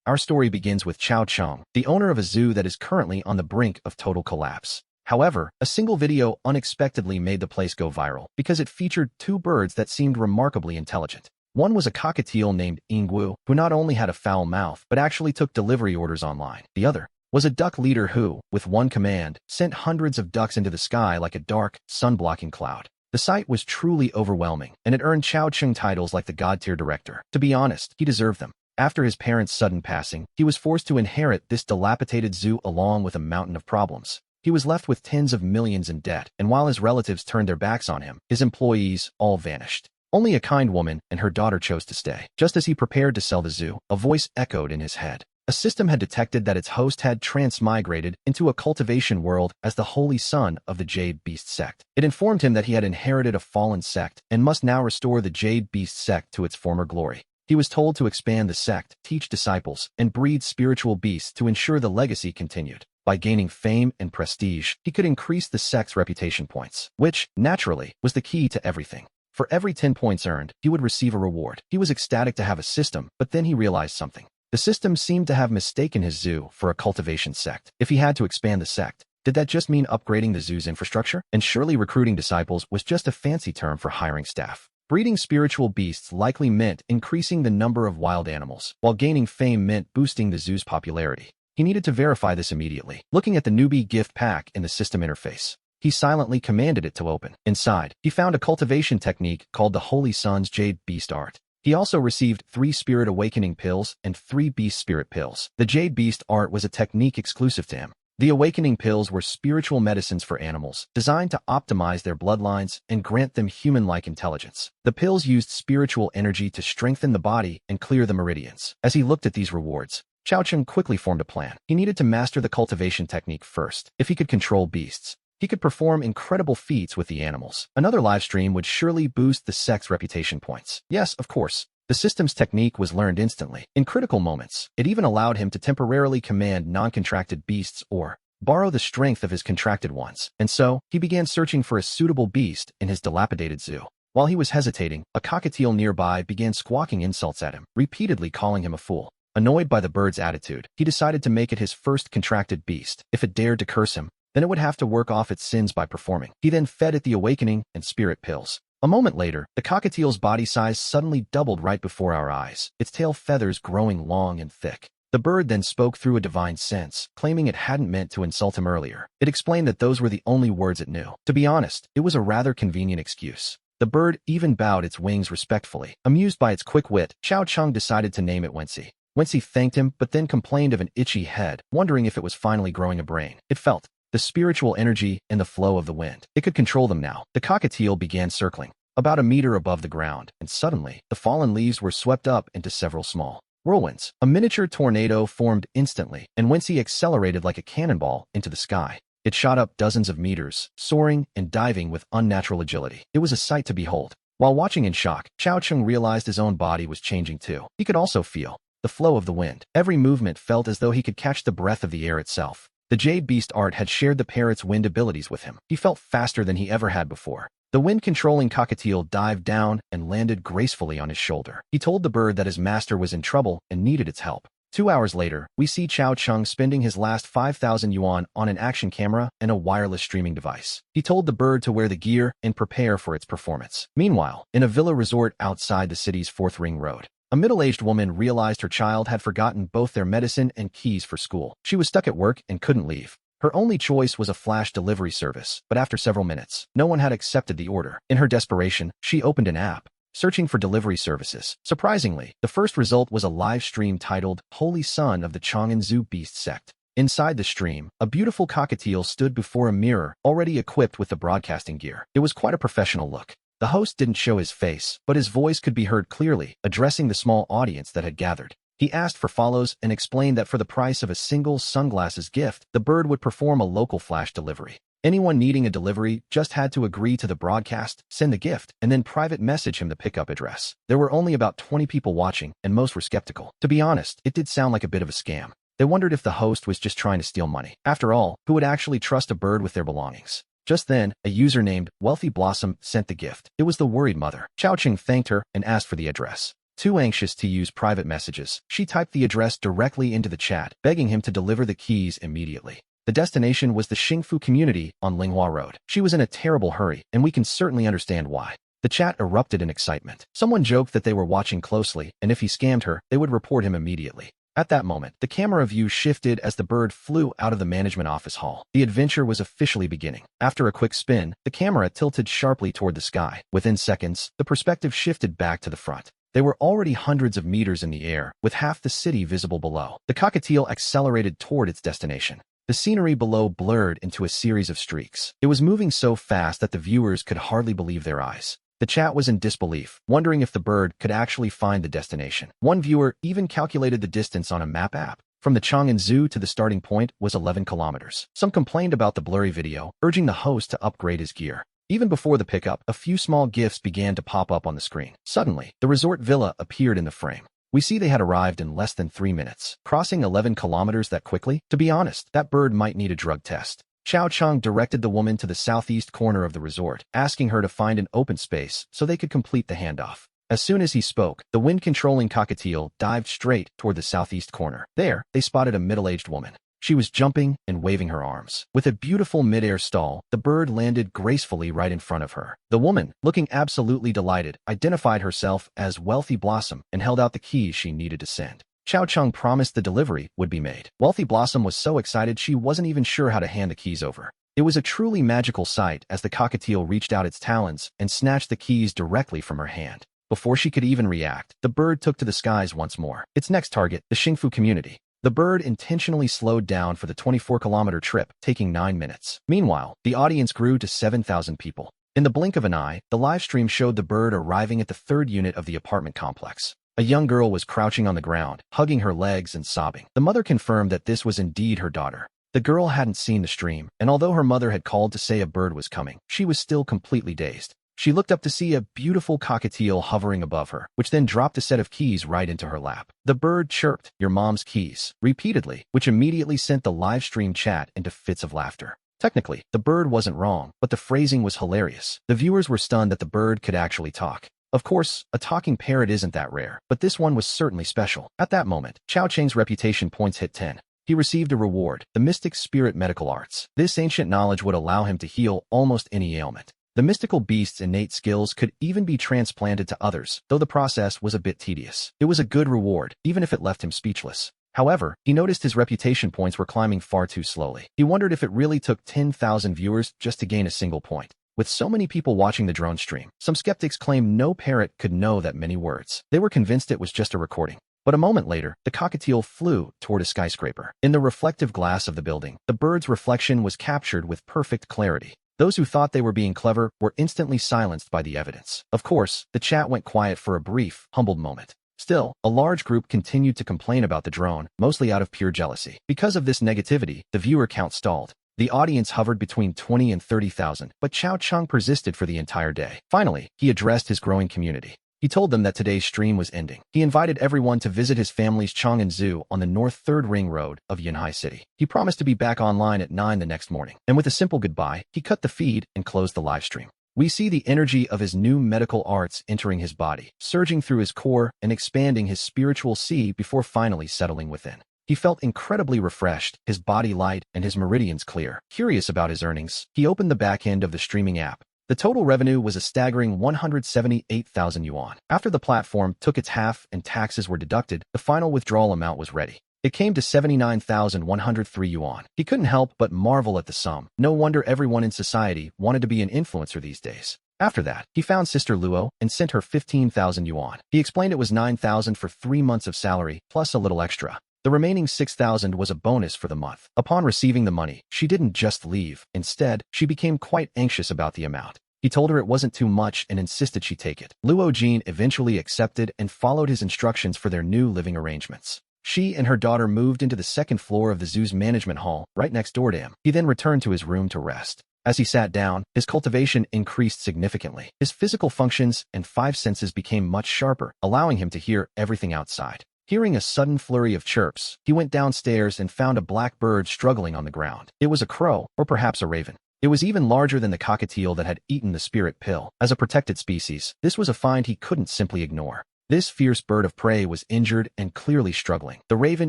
Our story begins with Chao Chung, the owner of a zoo that is currently on the brink of total collapse. However, a single video unexpectedly made the place go viral because it featured two birds that seemed remarkably intelligent. One was a cockatiel named Ingwu, who not only had a foul mouth but actually took delivery orders online. The other was a duck leader who, with one command, sent hundreds of ducks into the sky like a dark, sun-blocking cloud. The sight was truly overwhelming, and it earned Chao Chung titles like the God-tier director. To be honest, he deserved them. After his parents' sudden passing, he was forced to inherit this dilapidated zoo along with a mountain of problems. He was left with tens of millions in debt, and while his relatives turned their backs on him, his employees all vanished. Only a kind woman and her daughter chose to stay. Just as he prepared to sell the zoo, a voice echoed in his head. A system had detected that its host had transmigrated into a cultivation world as the holy son of the Jade Beast sect. It informed him that he had inherited a fallen sect and must now restore the Jade Beast sect to its former glory. He was told to expand the sect, teach disciples, and breed spiritual beasts to ensure the legacy continued. By gaining fame and prestige, he could increase the sect's reputation points, which, naturally, was the key to everything. For every 10 points earned, he would receive a reward. He was ecstatic to have a system, but then he realized something. The system seemed to have mistaken his zoo for a cultivation sect. If he had to expand the sect, did that just mean upgrading the zoo's infrastructure? And surely recruiting disciples was just a fancy term for hiring staff. Breeding spiritual beasts likely meant increasing the number of wild animals, while gaining fame meant boosting the zoo's popularity. He needed to verify this immediately. Looking at the newbie gift pack in the system interface, he silently commanded it to open. Inside, he found a cultivation technique called the Holy Sun's Jade Beast Art. He also received 3 Spirit Awakening pills and 3 Beast Spirit pills. The Jade Beast Art was a technique exclusive to him. The Awakening pills were spiritual medicines for animals, designed to optimize their bloodlines and grant them human-like intelligence. The pills used spiritual energy to strengthen the body and clear the meridians. As he looked at these rewards, Chao Chung quickly formed a plan. He needed to master the cultivation technique first. If he could control beasts, he could perform incredible feats with the animals. Another live stream would surely boost the sect's reputation points. Yes, of course. The system's technique was learned instantly. In critical moments, it even allowed him to temporarily command non-contracted beasts or borrow the strength of his contracted ones. And so, he began searching for a suitable beast in his dilapidated zoo. While he was hesitating, a cockatiel nearby began squawking insults at him, repeatedly calling him a fool. Annoyed by the bird's attitude, he decided to make it his first contracted beast. If it dared to curse him, then it would have to work off its sins by performing. He then fed it the Awakening and Spirit pills. A moment later, the cockatiel's body size suddenly doubled right before our eyes, its tail feathers growing long and thick. The bird then spoke through a divine sense, claiming it hadn't meant to insult him earlier. It explained that those were the only words it knew. To be honest, it was a rather convenient excuse. The bird even bowed its wings respectfully. Amused by its quick wit, Chao Chung decided to name it Wensi. Wensi thanked him, but then complained of an itchy head, wondering if it was finally growing a brain. It felt the spiritual energy and the flow of the wind. It could control them now. The cockatiel began circling, about a meter above the ground, and suddenly, the fallen leaves were swept up into several small whirlwinds. A miniature tornado formed instantly, and Wensi accelerated like a cannonball into the sky. It shot up dozens of meters, soaring and diving with unnatural agility. It was a sight to behold. While watching in shock, Chao Chung realized his own body was changing too. He could also feel the flow of the wind. Every movement felt as though he could catch the breath of the air itself. The Jade Beast Art had shared the parrot's wind abilities with him. He felt faster than he ever had before. The wind-controlling cockatiel dived down and landed gracefully on his shoulder. He told the bird that his master was in trouble and needed its help. 2 hours later, we see Chao Chung spending his last 5,000 yuan on an action camera and a wireless streaming device. He told the bird to wear the gear and prepare for its performance. Meanwhile, in a villa resort outside the city's 4th Ring Road, a middle-aged woman realized her child had forgotten both their medicine and keys for school. She was stuck at work and couldn't leave. Her only choice was a flash delivery service, but after several minutes, no one had accepted the order. In her desperation, she opened an app, searching for delivery services. Surprisingly, the first result was a live stream titled Holy Son of the Chang'an Zoo Beast Sect. Inside the stream, a beautiful cockatiel stood before a mirror, already equipped with the broadcasting gear. It was quite a professional look. The host didn't show his face, but his voice could be heard clearly, addressing the small audience that had gathered. He asked for follows and explained that for the price of a single sunglasses gift, the bird would perform a local flash delivery. Anyone needing a delivery just had to agree to the broadcast, send the gift, and then private message him the pickup address. There were only about 20 people watching, and most were skeptical. To be honest, it did sound like a bit of a scam. They wondered if the host was just trying to steal money. After all, who would actually trust a bird with their belongings? Just then, a user named Wealthy Blossom sent the gift. It was the worried mother. Chao Chung thanked her and asked for the address. Too anxious to use private messages, she typed the address directly into the chat, begging him to deliver the keys immediately. The destination was the Xingfu community on Linghua Road. She was in a terrible hurry, and we can certainly understand why. The chat erupted in excitement. Someone joked that they were watching closely, and if he scammed her, they would report him immediately. At that moment, the camera view shifted as the bird flew out of the management office hall. The adventure was officially beginning. After a quick spin, the camera tilted sharply toward the sky. Within seconds, the perspective shifted back to the front. They were already hundreds of meters in the air, with half the city visible below. The cockatiel accelerated toward its destination. The scenery below blurred into a series of streaks. It was moving so fast that the viewers could hardly believe their eyes. The chat was in disbelief, wondering if the bird could actually find the destination. One viewer even calculated the distance on a map app. From the Chang'an Zoo to the starting point was 11 kilometers. Some complained about the blurry video, urging the host to upgrade his gear. Even before the pickup, a few small gifts began to pop up on the screen. Suddenly, the resort villa appeared in the frame. We see they had arrived in less than 3 minutes. Crossing 11 kilometers that quickly? To be honest, that bird might need a drug test. Xiao Chang directed the woman to the southeast corner of the resort, asking her to find an open space so they could complete the handoff. As soon as he spoke, the wind-controlling cockatiel dived straight toward the southeast corner. There, they spotted a middle-aged woman. She was jumping and waving her arms. With a beautiful mid-air stall, the bird landed gracefully right in front of her. The woman, looking absolutely delighted, identified herself as Wealthy Blossom and held out the keys she needed to send. Xiao Chang promised the delivery would be made. Wealthy Blossom was so excited she wasn't even sure how to hand the keys over. It was a truly magical sight as the cockatiel reached out its talons and snatched the keys directly from her hand. Before she could even react, the bird took to the skies once more. Its next target, the Xingfu community. The bird intentionally slowed down for the 24-kilometer trip, taking 9 minutes. Meanwhile, the audience grew to 7,000 people. In the blink of an eye, the live stream showed the bird arriving at the third unit of the apartment complex. A young girl was crouching on the ground, hugging her legs and sobbing. The mother confirmed that this was indeed her daughter. The girl hadn't seen the stream, and although her mother had called to say a bird was coming, she was still completely dazed. She looked up to see a beautiful cockatiel hovering above her, which then dropped a set of keys right into her lap. The bird chirped, "Your mom's keys," repeatedly, which immediately sent the live stream chat into fits of laughter. Technically, the bird wasn't wrong, but the phrasing was hilarious. The viewers were stunned that the bird could actually talk. Of course, a talking parrot isn't that rare, but this one was certainly special. At that moment, Xiao Chang's reputation points hit 10. He received a reward, the Mystic Spirit Medical Arts. This ancient knowledge would allow him to heal almost any ailment. The mystical beast's innate skills could even be transplanted to others, though the process was a bit tedious. It was a good reward, even if it left him speechless. However, he noticed his reputation points were climbing far too slowly. He wondered if it really took 10,000 viewers just to gain a single point. With so many people watching the drone stream, some skeptics claimed no parrot could know that many words. They were convinced it was just a recording. But a moment later, the cockatiel flew toward a skyscraper. In the reflective glass of the building, the bird's reflection was captured with perfect clarity. Those who thought they were being clever were instantly silenced by the evidence. Of course, the chat went quiet for a brief, humbled moment. Still, a large group continued to complain about the drone, mostly out of pure jealousy. Because of this negativity, the viewer count stalled. The audience hovered between 20 and 30,000, but Xiao Chang persisted for the entire day. Finally, he addressed his growing community. He told them that today's stream was ending. He invited everyone to visit his family's Chang'an Zoo on the North 3rd Ring Road of Yunhai City. He promised to be back online at 9 the next morning, and with a simple goodbye, he cut the feed and closed the live stream. We see the energy of his new medical arts entering his body, surging through his core and expanding his spiritual sea before finally settling within. He felt incredibly refreshed, his body light, and his meridians clear. Curious about his earnings, he opened the back end of the streaming app. The total revenue was a staggering 178,000 yuan. After the platform took its half and taxes were deducted, the final withdrawal amount was ready. It came to 79,103 yuan. He couldn't help but marvel at the sum. No wonder everyone in society wanted to be an influencer these days. After that, he found Sister Luo and sent her 15,000 yuan. He explained it was 9,000 for 3 months of salary, plus a little extra. The remaining 6,000 was a bonus for the month. Upon receiving the money, she didn't just leave. Instead, she became quite anxious about the amount. He told her it wasn't too much and insisted she take it. Luo Jin eventually accepted and followed his instructions for their new living arrangements. She and her daughter moved into the second floor of the zoo's management hall, right next door to him. He then returned to his room to rest. As he sat down, his cultivation increased significantly. His physical functions and 5 senses became much sharper, allowing him to hear everything outside. Hearing a sudden flurry of chirps, he went downstairs and found a black bird struggling on the ground. It was a crow, or perhaps a raven. It was even larger than the cockatiel that had eaten the spirit pill. As a protected species, this was a find he couldn't simply ignore. This fierce bird of prey was injured and clearly struggling. The raven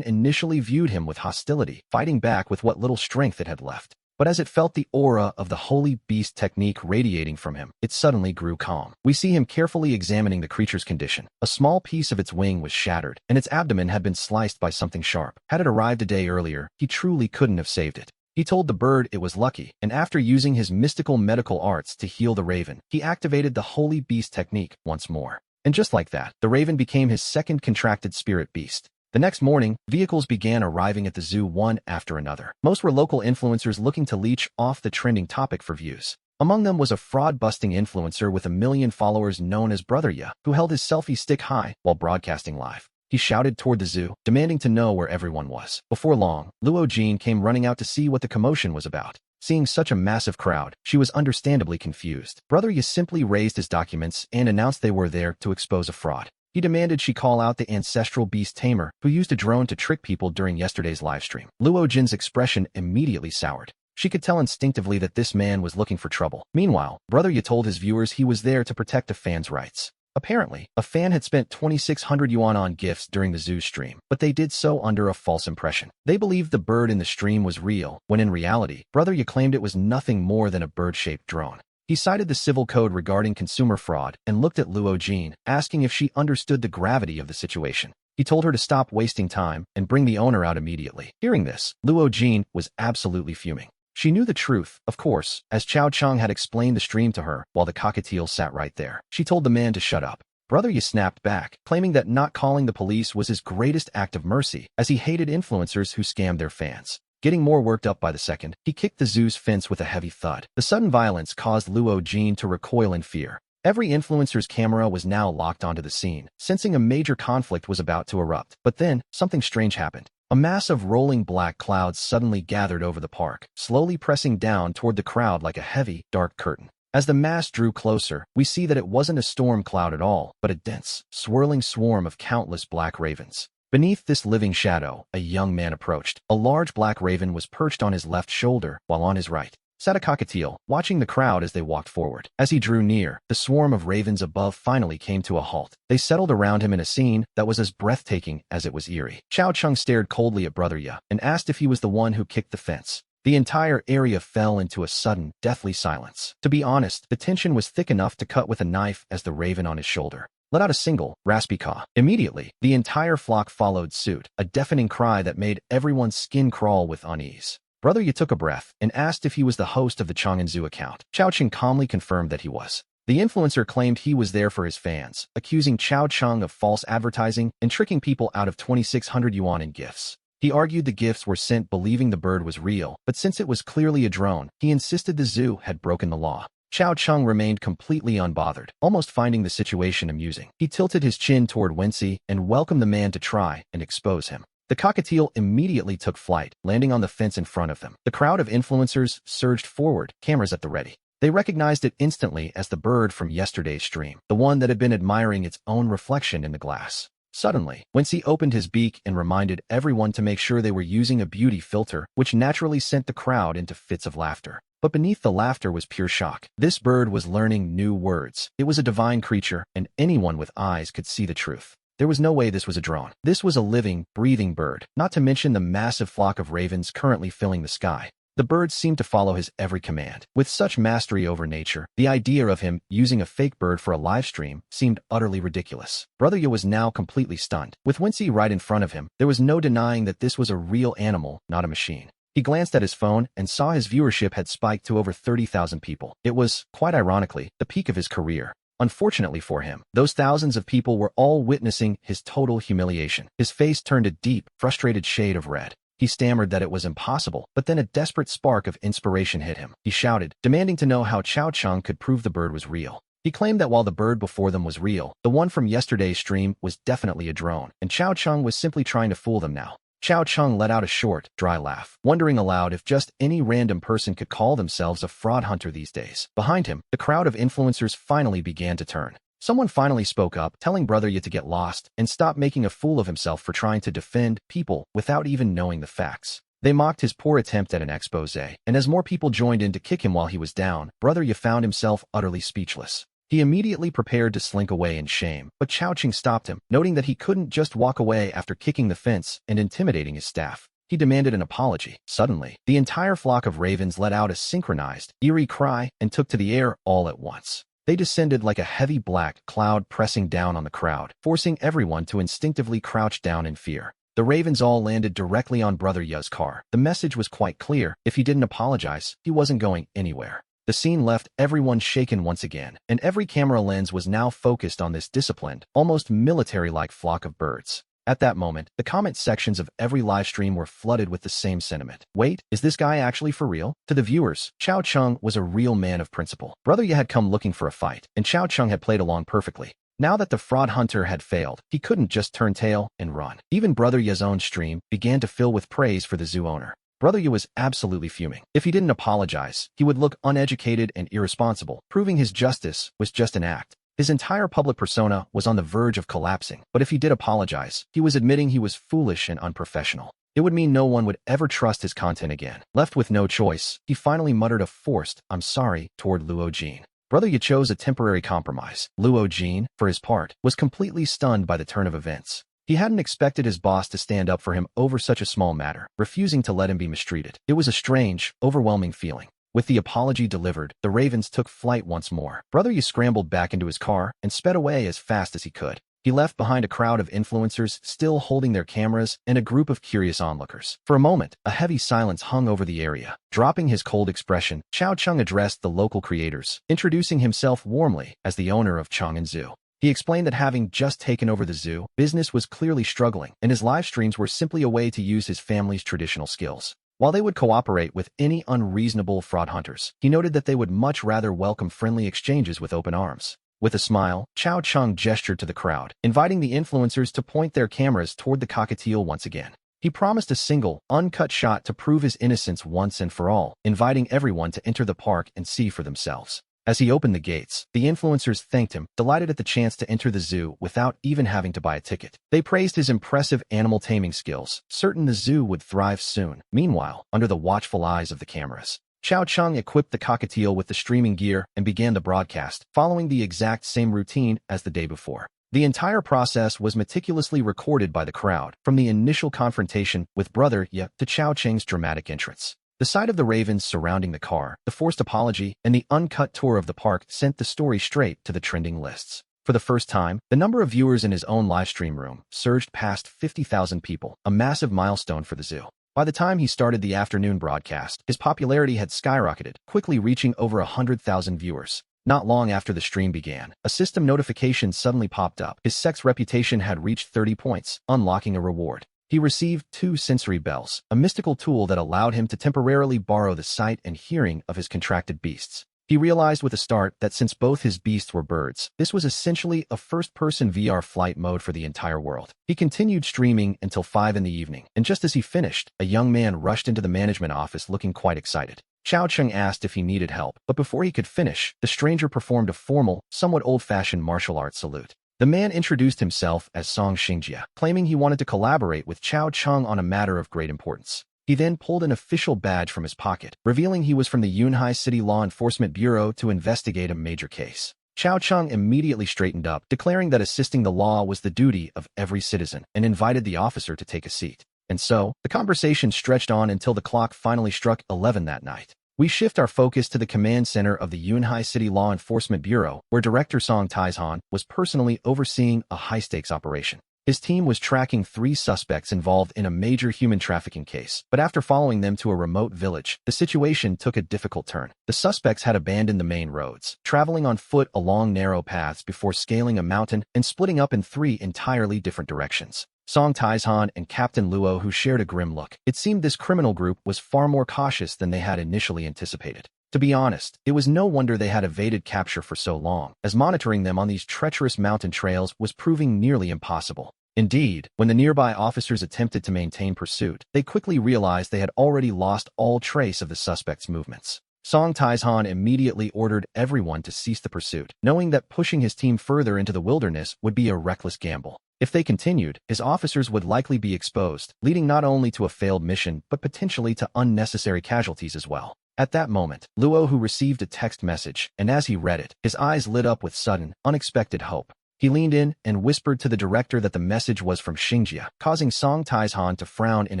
initially viewed him with hostility, fighting back with what little strength it had left. But as it felt the aura of the holy beast technique radiating from him, it suddenly grew calm. We see him carefully examining the creature's condition. A small piece of its wing was shattered, and its abdomen had been sliced by something sharp. Had it arrived a day earlier, he truly couldn't have saved it. He told the bird it was lucky, and after using his mystical medical arts to heal the raven, he activated the holy beast technique once more. And just like that, the raven became his second contracted spirit beast. The next morning, vehicles began arriving at the zoo one after another. Most were local influencers looking to leech off the trending topic for views. Among them was a fraud-busting influencer with 1 million followers known as Brother Ya, who held his selfie stick high while broadcasting live. He shouted toward the zoo, demanding to know where everyone was. Before long, Luo Jin came running out to see what the commotion was about. Seeing such a massive crowd, she was understandably confused. Brother Ya simply raised his documents and announced they were there to expose a fraud. He demanded she call out the ancestral beast tamer who used a drone to trick people during yesterday's livestream. Luo Jin's expression immediately soured. She could tell instinctively that this man was looking for trouble. Meanwhile, Brother Ye told his viewers he was there to protect a fan's rights. Apparently, a fan had spent 2,600 yuan on gifts during the zoo stream, but they did so under a false impression. They believed the bird in the stream was real, when in reality, Brother Ye claimed it was nothing more than a bird-shaped drone. He cited the civil code regarding consumer fraud and looked at Luo Jin, asking if she understood the gravity of the situation. He told her to stop wasting time and bring the owner out immediately. Hearing this, Luo Jin was absolutely fuming. She knew the truth, of course, as Chao Chang had explained the stream to her while the cockatiel sat right there. She told the man to shut up. Brother Ye snapped back, claiming that not calling the police was his greatest act of mercy, as he hated influencers who scammed their fans. Getting more worked up by the second, he kicked the zoo's fence with a heavy thud. The sudden violence caused Luo Jin to recoil in fear. Every influencer's camera was now locked onto the scene, sensing a major conflict was about to erupt. But then, something strange happened. A mass of rolling black clouds suddenly gathered over the park, slowly pressing down toward the crowd like a heavy, dark curtain. As the mass drew closer, we see that it wasn't a storm cloud at all, but a dense, swirling swarm of countless black ravens. Beneath this living shadow, a young man approached. A large black raven was perched on his left shoulder, while on his right sat a cockatiel, watching the crowd as they walked forward. As he drew near, the swarm of ravens above finally came to a halt. They settled around him in a scene that was as breathtaking as it was eerie. Chao Cheng stared coldly at Brother Ya and asked if he was the one who kicked the fence. The entire area fell into a sudden, deathly silence. To be honest, the tension was thick enough to cut with a knife as the raven on his shoulder let out a single, raspy caw. Immediately, the entire flock followed suit, a deafening cry that made everyone's skin crawl with unease. Brother Ye took a breath and asked if he was the host of the Chang'an Zoo account. Chao Cheng calmly confirmed that he was. The influencer claimed he was there for his fans, accusing Chao Cheng of false advertising and tricking people out of 2,600 yuan in gifts. He argued the gifts were sent believing the bird was real, but since it was clearly a drone, he insisted the zoo had broken the law. Chao Cheng remained completely unbothered, almost finding the situation amusing. He tilted his chin toward Wensi and welcomed the man to try and expose him. The cockatiel immediately took flight, landing on the fence in front of them. The crowd of influencers surged forward, cameras at the ready. They recognized it instantly as the bird from yesterday's stream, the one that had been admiring its own reflection in the glass. Suddenly, Wensi opened his beak and reminded everyone to make sure they were using a beauty filter, which naturally sent the crowd into fits of laughter. But beneath the laughter was pure shock. This bird was learning new words. It was a divine creature, and anyone with eyes could see the truth. There was no way this was a drone. This was a living, breathing bird, not to mention the massive flock of ravens currently filling the sky. The bird seemed to follow his every command. With such mastery over nature, the idea of him using a fake bird for a live stream seemed utterly ridiculous. Brother Ye was now completely stunned. With Wensi right in front of him, there was no denying that this was a real animal, not a machine. He glanced at his phone and saw his viewership had spiked to over 30,000 people. It was, quite ironically, the peak of his career. Unfortunately for him, those thousands of people were all witnessing his total humiliation. His face turned a deep, frustrated shade of red. He stammered that it was impossible, but then a desperate spark of inspiration hit him. He shouted, demanding to know how Chao Cheng could prove the bird was real. He claimed that while the bird before them was real, the one from yesterday's stream was definitely a drone, and Chao Cheng was simply trying to fool them now. Chao Cheng let out a short, dry laugh, wondering aloud if just any random person could call themselves a fraud hunter these days. Behind him, the crowd of influencers finally began to turn. Someone finally spoke up, telling Brother Ye to get lost and stop making a fool of himself for trying to defend people without even knowing the facts. They mocked his poor attempt at an expose, and as more people joined in to kick him while he was down, Brother Ye found himself utterly speechless. He immediately prepared to slink away in shame, but Chao-Ching stopped him, noting that he couldn't just walk away after kicking the fence and intimidating his staff. He demanded an apology. Suddenly, the entire flock of ravens let out a synchronized, eerie cry and took to the air all at once. They descended like a heavy black cloud pressing down on the crowd, forcing everyone to instinctively crouch down in fear. The ravens all landed directly on Brother Ya's car. The message was quite clear. If he didn't apologize, he wasn't going anywhere. The scene left everyone shaken once again, and every camera lens was now focused on this disciplined, almost military-like flock of birds. At that moment, the comment sections of every livestream were flooded with the same sentiment. Wait, is this guy actually for real? To the viewers, Chao-Ching was a real man of principle. Brother Ya had come looking for a fight, and Chao-Ching had played along perfectly. Now that the fraud hunter had failed, he couldn't just turn tail and run. Even Brother Ya's own stream began to fill with praise for the zoo owner. Brother Ya was absolutely fuming. If he didn't apologize, he would look uneducated and irresponsible, proving his justice was just an act. His entire public persona was on the verge of collapsing, but if he did apologize, he was admitting he was foolish and unprofessional. It would mean no one would ever trust his content again. Left with no choice, he finally muttered a forced, "I'm sorry," toward Luo Jin. Brother Ya chose a temporary compromise. Luo Jin, for his part, was completely stunned by the turn of events. He hadn't expected his boss to stand up for him over such a small matter, refusing to let him be mistreated. It was a strange, overwhelming feeling. With the apology delivered, the ravens took flight once more. Brother Ya scrambled back into his car and sped away as fast as he could. He left behind a crowd of influencers still holding their cameras and a group of curious onlookers. For a moment, a heavy silence hung over the area. Dropping his cold expression, Chao-Ching addressed the local creators, introducing himself warmly as the owner of Chang'an Zoo. He explained that having just taken over the zoo, business was clearly struggling, and his live streams were simply a way to use his family's traditional skills. While they would cooperate with any unreasonable fraud hunters, he noted that they would much rather welcome friendly exchanges with open arms. With a smile, Chao-Ching gestured to the crowd, inviting the influencers to point their cameras toward the cockatiel once again. He promised a single, uncut shot to prove his innocence once and for all, inviting everyone to enter the park and see for themselves. As he opened the gates, the influencers thanked him, delighted at the chance to enter the zoo without even having to buy a ticket. They praised his impressive animal taming skills, certain the zoo would thrive soon. Meanwhile, under the watchful eyes of the cameras, Chao-Ching equipped the cockatiel with the streaming gear and began the broadcast, following the exact same routine as the day before. The entire process was meticulously recorded by the crowd, from the initial confrontation with Brother Ya to Chao-Ching's dramatic entrance. The sight of the ravens surrounding the car, the forced apology, and the uncut tour of the park sent the story straight to the trending lists. For the first time, the number of viewers in his own livestream room surged past 50,000 people, a massive milestone for the zoo. By the time he started the afternoon broadcast, his popularity had skyrocketed, quickly reaching over 100,000 viewers. Not long after the stream began, a system notification suddenly popped up. His sex reputation had reached 30 points, unlocking a reward. He received 2 sensory bells, a mystical tool that allowed him to temporarily borrow the sight and hearing of his contracted beasts. He realized with a start that since both his beasts were birds, this was essentially a first-person VR flight mode for the entire world. He continued streaming until 5 in the evening, and just as he finished, a young man rushed into the management office looking quite excited. Chao-Ching asked if he needed help, but before he could finish, the stranger performed a formal, somewhat old-fashioned martial arts salute. The man introduced himself as Song Xingjia, claiming he wanted to collaborate with Chao-Ching on a matter of great importance. He then pulled an official badge from his pocket, revealing he was from the Yunhai City Law Enforcement Bureau to investigate a major case. Chao-Ching immediately straightened up, declaring that assisting the law was the duty of every citizen, and invited the officer to take a seat. And so, the conversation stretched on until the clock finally struck 11 that night. We shift our focus to the command center of the Yunhai City Law Enforcement Bureau, where Director Song Taizhan was personally overseeing a high-stakes operation. His team was tracking 3 suspects involved in a major human trafficking case, but after following them to a remote village, the situation took a difficult turn. The suspects had abandoned the main roads, traveling on foot along narrow paths before scaling a mountain and splitting up in 3 entirely different directions. Song Taizhan and Captain Luo, who shared a grim look. It seemed this criminal group was far more cautious than they had initially anticipated. To be honest, it was no wonder they had evaded capture for so long, as monitoring them on these treacherous mountain trails was proving nearly impossible. Indeed, when the nearby officers attempted to maintain pursuit, they quickly realized they had already lost all trace of the suspects' movements. Song Taizhan immediately ordered everyone to cease the pursuit, knowing that pushing his team further into the wilderness would be a reckless gamble. If they continued, his officers would likely be exposed, leading not only to a failed mission but potentially to unnecessary casualties as well. At that moment, Luo who received a text message, and as he read it, his eyes lit up with sudden, unexpected hope. He leaned in and whispered to the director that the message was from Xingjia, causing Song Taizhan to frown in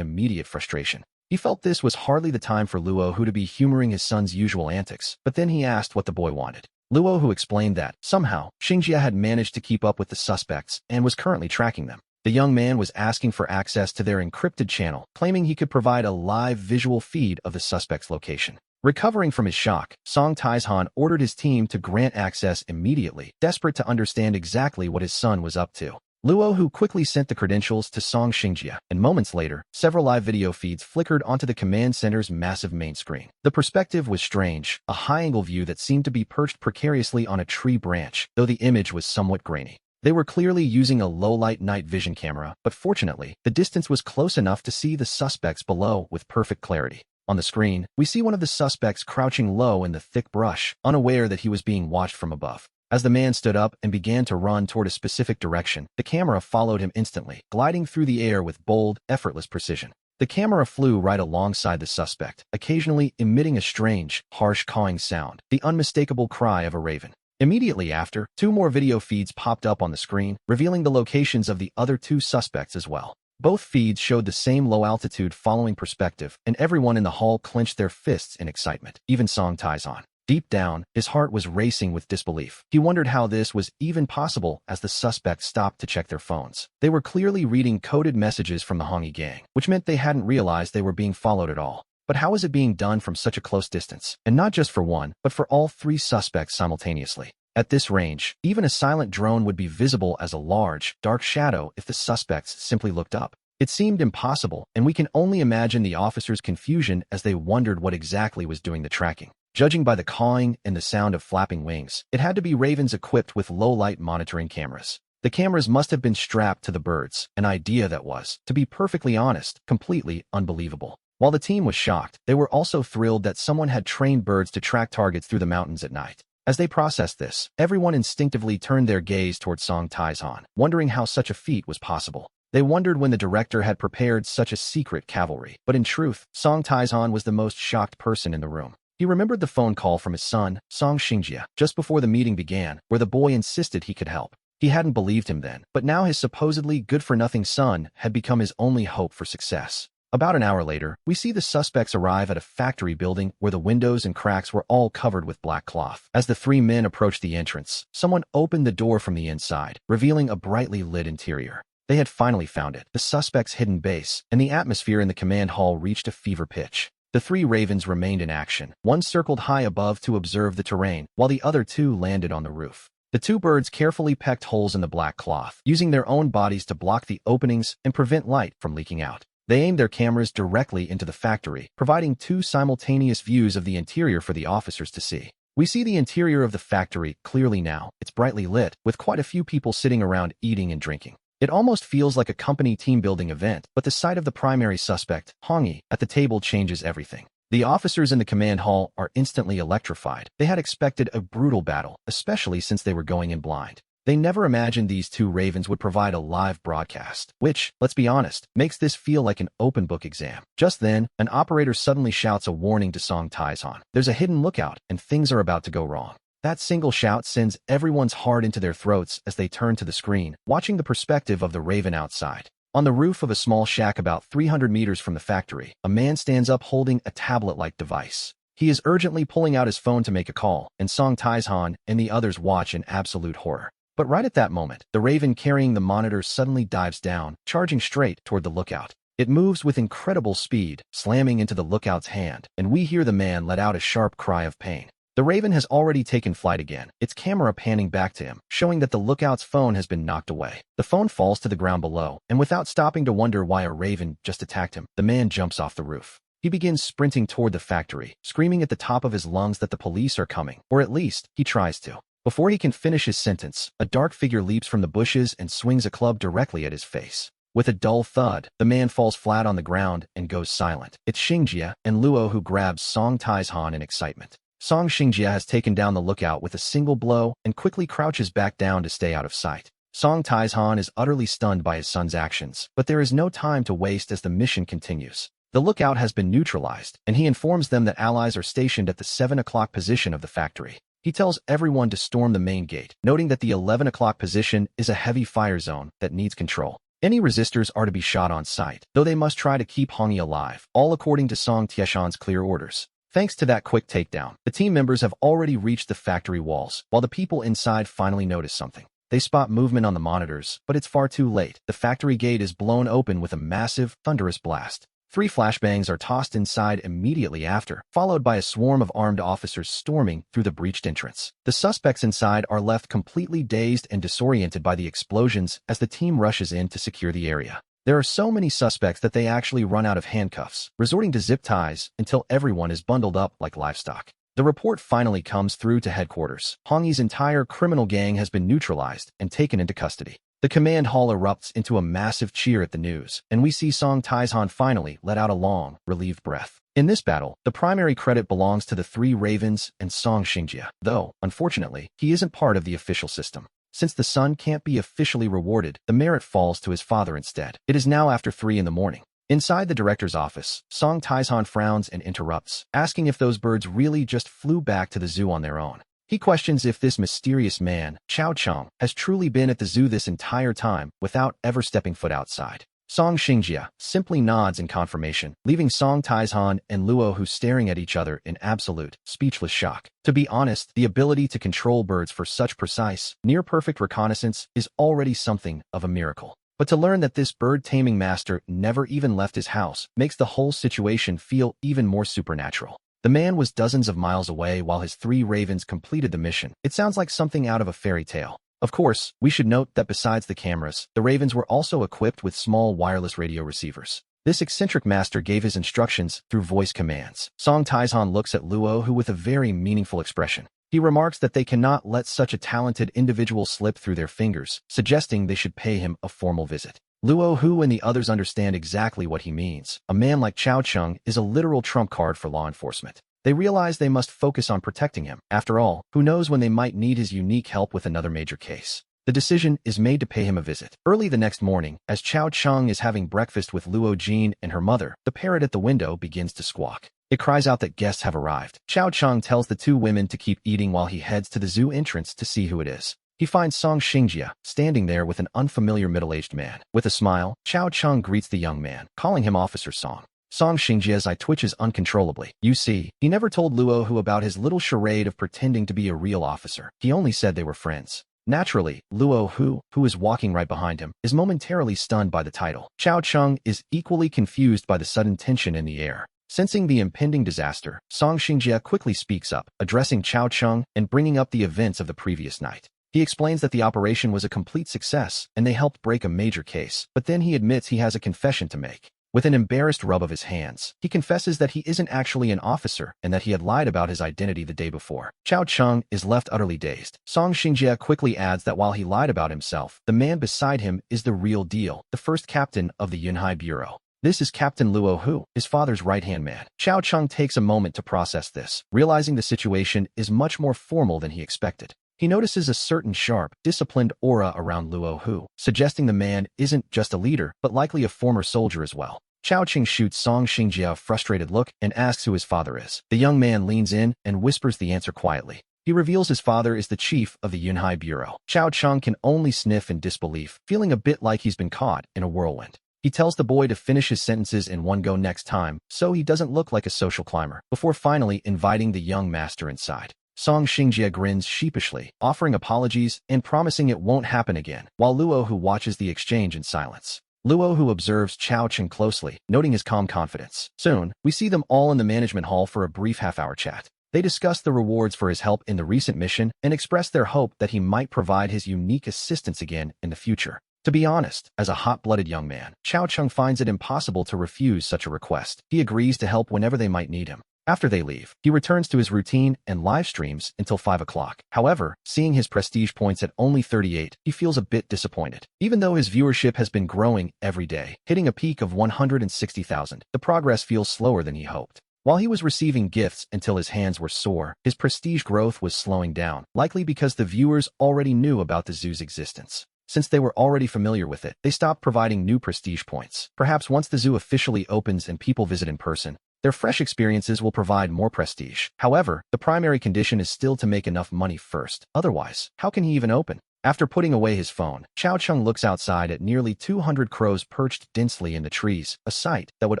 immediate frustration. He felt this was hardly the time for Luo who to be humoring his son's usual antics, but then he asked what the boy wanted. Luo who explained that, somehow, Xingjia had managed to keep up with the suspects and was currently tracking them. The young man was asking for access to their encrypted channel, claiming he could provide a live visual feed of the suspect's location. Recovering from his shock, Song Taizhan ordered his team to grant access immediately, desperate to understand exactly what his son was up to. Luo who quickly sent the credentials to Song Xingjia, and moments later, several live video feeds flickered onto the command center's massive main screen. The perspective was strange, a high-angle view that seemed to be perched precariously on a tree branch, though the image was somewhat grainy. They were clearly using a low-light night vision camera, but fortunately, the distance was close enough to see the suspects below with perfect clarity. On the screen, we see one of the suspects crouching low in the thick brush, unaware that he was being watched from above. As the man stood up and began to run toward a specific direction, the camera followed him instantly, gliding through the air with bold, effortless precision. The camera flew right alongside the suspect, occasionally emitting a strange, harsh cawing sound, the unmistakable cry of a raven. Immediately after, 2 more video feeds popped up on the screen, revealing the locations of the other 2 suspects as well. Both feeds showed the same low-altitude following perspective, and everyone in the hall clenched their fists in excitement, even Song Taizhan. Deep down, his heart was racing with disbelief. He wondered how this was even possible as the suspects stopped to check their phones. They were clearly reading coded messages from the Hongi gang, which meant they hadn't realized they were being followed at all. But how was it being done from such a close distance? And not just for one, but for all 3 suspects simultaneously. At this range, even a silent drone would be visible as a large, dark shadow if the suspects simply looked up. It seemed impossible, and we can only imagine the officers' confusion as they wondered what exactly was doing the tracking. Judging by the cawing and the sound of flapping wings, it had to be ravens equipped with low-light monitoring cameras. The cameras must have been strapped to the birds, an idea that was, to be perfectly honest, completely unbelievable. While the team was shocked, they were also thrilled that someone had trained birds to track targets through the mountains at night. As they processed this, everyone instinctively turned their gaze toward Song Taizhan, wondering how such a feat was possible. They wondered when the director had prepared such a secret cavalry, but in truth, Song Taizhan was the most shocked person in the room. He remembered the phone call from his son, Song Xingjia, just before the meeting began, where the boy insisted he could help. He hadn't believed him then, but now his supposedly good-for-nothing son had become his only hope for success. About an hour later, we see the suspects arrive at a factory building where the windows and cracks were all covered with black cloth. As the 3 men approached the entrance, someone opened the door from the inside, revealing a brightly lit interior. They had finally found it, the suspect's hidden base, and the atmosphere in the command hall reached a fever pitch. The 3 ravens remained in action. One circled high above to observe the terrain, while the other 2 landed on the roof. The 2 birds carefully pecked holes in the black cloth, using their own bodies to block the openings and prevent light from leaking out. They aimed their cameras directly into the factory, providing 2 simultaneous views of the interior for the officers to see. We see the interior of the factory clearly now. It's brightly lit, with quite a few people sitting around eating and drinking. It almost feels like a company team-building event, but the sight of the primary suspect, Hongi, at the table changes everything. The officers in the command hall are instantly electrified. They had expected a brutal battle, especially since they were going in blind. They never imagined these 2 ravens would provide a live broadcast, which, let's be honest, makes this feel like an open book exam. Just then, an operator suddenly shouts a warning to Song Taizhan. There's a hidden lookout, and things are about to go wrong. That single shout sends everyone's heart into their throats as they turn to the screen, watching the perspective of the raven outside. On the roof of a small shack about 300 meters from the factory, a man stands up holding a tablet-like device. He is urgently pulling out his phone to make a call, and Song Taizhan and the others watch in absolute horror. But right at that moment, the raven carrying the monitor suddenly dives down, charging straight toward the lookout. It moves with incredible speed, slamming into the lookout's hand, and we hear the man let out a sharp cry of pain. The raven has already taken flight again, its camera panning back to him, showing that the lookout's phone has been knocked away. The phone falls to the ground below, and without stopping to wonder why a raven just attacked him, the man jumps off the roof. He begins sprinting toward the factory, screaming at the top of his lungs that the police are coming, or at least, he tries to. Before he can finish his sentence, a dark figure leaps from the bushes and swings a club directly at his face. With a dull thud, the man falls flat on the ground and goes silent. It's Xingjia and Luo who grabs Song Taizhan in excitement. Song Xingjia has taken down the lookout with a single blow and quickly crouches back down to stay out of sight. Song Taizhan is utterly stunned by his son's actions, but there is no time to waste as the mission continues. The lookout has been neutralized, and he informs them that allies are stationed at the 7 o'clock position of the factory. He tells everyone to storm the main gate, noting that the 11 o'clock position is a heavy fire zone that needs control. Any resistors are to be shot on sight, though they must try to keep Hongyi alive, all according to Song Tieshan's clear orders. Thanks to that quick takedown, the team members have already reached the factory walls, while the people inside finally notice something. They spot movement on the monitors, but it's far too late. The factory gate is blown open with a massive, thunderous blast. 3 flashbangs are tossed inside immediately after, followed by a swarm of armed officers storming through the breached entrance. The suspects inside are left completely dazed and disoriented by the explosions as the team rushes in to secure the area. There are so many suspects that they actually run out of handcuffs, resorting to zip ties until everyone is bundled up like livestock. The report finally comes through to headquarters. Hongyi's entire criminal gang has been neutralized and taken into custody. The command hall erupts into a massive cheer at the news, and we see Song Taizhan finally let out a long, relieved breath. In this battle, the primary credit belongs to the 3 Ravens and Song Xingjie, though, unfortunately, he isn't part of the official system. Since the son can't be officially rewarded, the merit falls to his father instead. It is now after 3 in the morning. Inside the director's office, Song Taizhan frowns and interrupts, asking if those birds really just flew back to the zoo on their own. He questions if this mysterious man, Chao Chang, has truly been at the zoo this entire time without ever stepping foot outside. Song Xingjie simply nods in confirmation, leaving Song Taizhan and Luo Hu staring at each other in absolute, speechless shock. To be honest, the ability to control birds for such precise, near-perfect reconnaissance is already something of a miracle. But to learn that this bird-taming master never even left his house makes the whole situation feel even more supernatural. The man was dozens of miles away while his 3 ravens completed the mission. It sounds like something out of a fairy tale. Of course, we should note that besides the cameras, the ravens were also equipped with small wireless radio receivers. This eccentric master gave his instructions through voice commands. Song Taizhan looks at Luo Hu with a very meaningful expression. He remarks that they cannot let such a talented individual slip through their fingers, suggesting they should pay him a formal visit. Luo Hu and the others understand exactly what he means. A man like Chao Cheng is a literal trump card for law enforcement. They realize they must focus on protecting him. After all, who knows when they might need his unique help with another major case. The decision is made to pay him a visit. Early the next morning, as Chao Cheng is having breakfast with Luo Jin and her mother, the parrot at the window begins to squawk. It cries out that guests have arrived. Chao Cheng tells the 2 women to keep eating while he heads to the zoo entrance to see who it is. He finds Song Xingjie standing there with an unfamiliar middle-aged man. With a smile, Chao Cheng greets the young man, calling him Officer Song. Song Xingjie's eye twitches uncontrollably. You see, he never told Luo Hu about his little charade of pretending to be a real officer. He only said they were friends. Naturally, Luo Hu, who is walking right behind him, is momentarily stunned by the title. Chao Cheng is equally confused by the sudden tension in the air. Sensing the impending disaster, Song Xingjie quickly speaks up, addressing Chao Cheng and bringing up the events of the previous night. He explains that the operation was a complete success and they helped break a major case, but then he admits he has a confession to make. With an embarrassed rub of his hands, he confesses that he isn't actually an officer and that he had lied about his identity the day before. Chao Cheng is left utterly dazed. Song Xingjie quickly adds that while he lied about himself, the man beside him is the real deal, the first captain of the Yunhai Bureau. This is Captain Luo Hu, his father's right-hand man. Chao Cheng takes a moment to process this, realizing the situation is much more formal than he expected. He notices a certain sharp, disciplined aura around Luo Hu, suggesting the man isn't just a leader, but likely a former soldier as well. Chao Cheng shoots Song Xingjie a frustrated look and asks who his father is. The young man leans in and whispers the answer quietly. He reveals his father is the chief of the Yunhai Bureau. Chao Cheng can only sniff in disbelief, feeling a bit like he's been caught in a whirlwind. He tells the boy to finish his sentences in one go next time, so he doesn't look like a social climber, before finally inviting the young master inside. Song Xingjie grins sheepishly, offering apologies and promising it won't happen again, while Luo Hu watches the exchange in silence. Luo Hu observes Chao Cheng closely, noting his calm confidence. Soon, we see them all in the management hall for a brief half-hour chat. They discuss the rewards for his help in the recent mission and express their hope that he might provide his unique assistance again in the future. To be honest, as a hot-blooded young man, Chao Cheng finds it impossible to refuse such a request. He agrees to help whenever they might need him. After they leave, he returns to his routine and live streams until 5 o'clock. However, seeing his prestige points at only 38, he feels a bit disappointed. Even though his viewership has been growing every day, hitting a peak of 160,000, the progress feels slower than he hoped. While he was receiving gifts until his hands were sore, his prestige growth was slowing down, likely because the viewers already knew about the zoo's existence. Since they were already familiar with it, they stopped providing new prestige points. Perhaps once the zoo officially opens and people visit in person, their fresh experiences will provide more prestige. However, the primary condition is still to make enough money first. Otherwise, how can he even open? After putting away his phone, Chao Chung looks outside at nearly 200 crows perched densely in the trees, a sight that would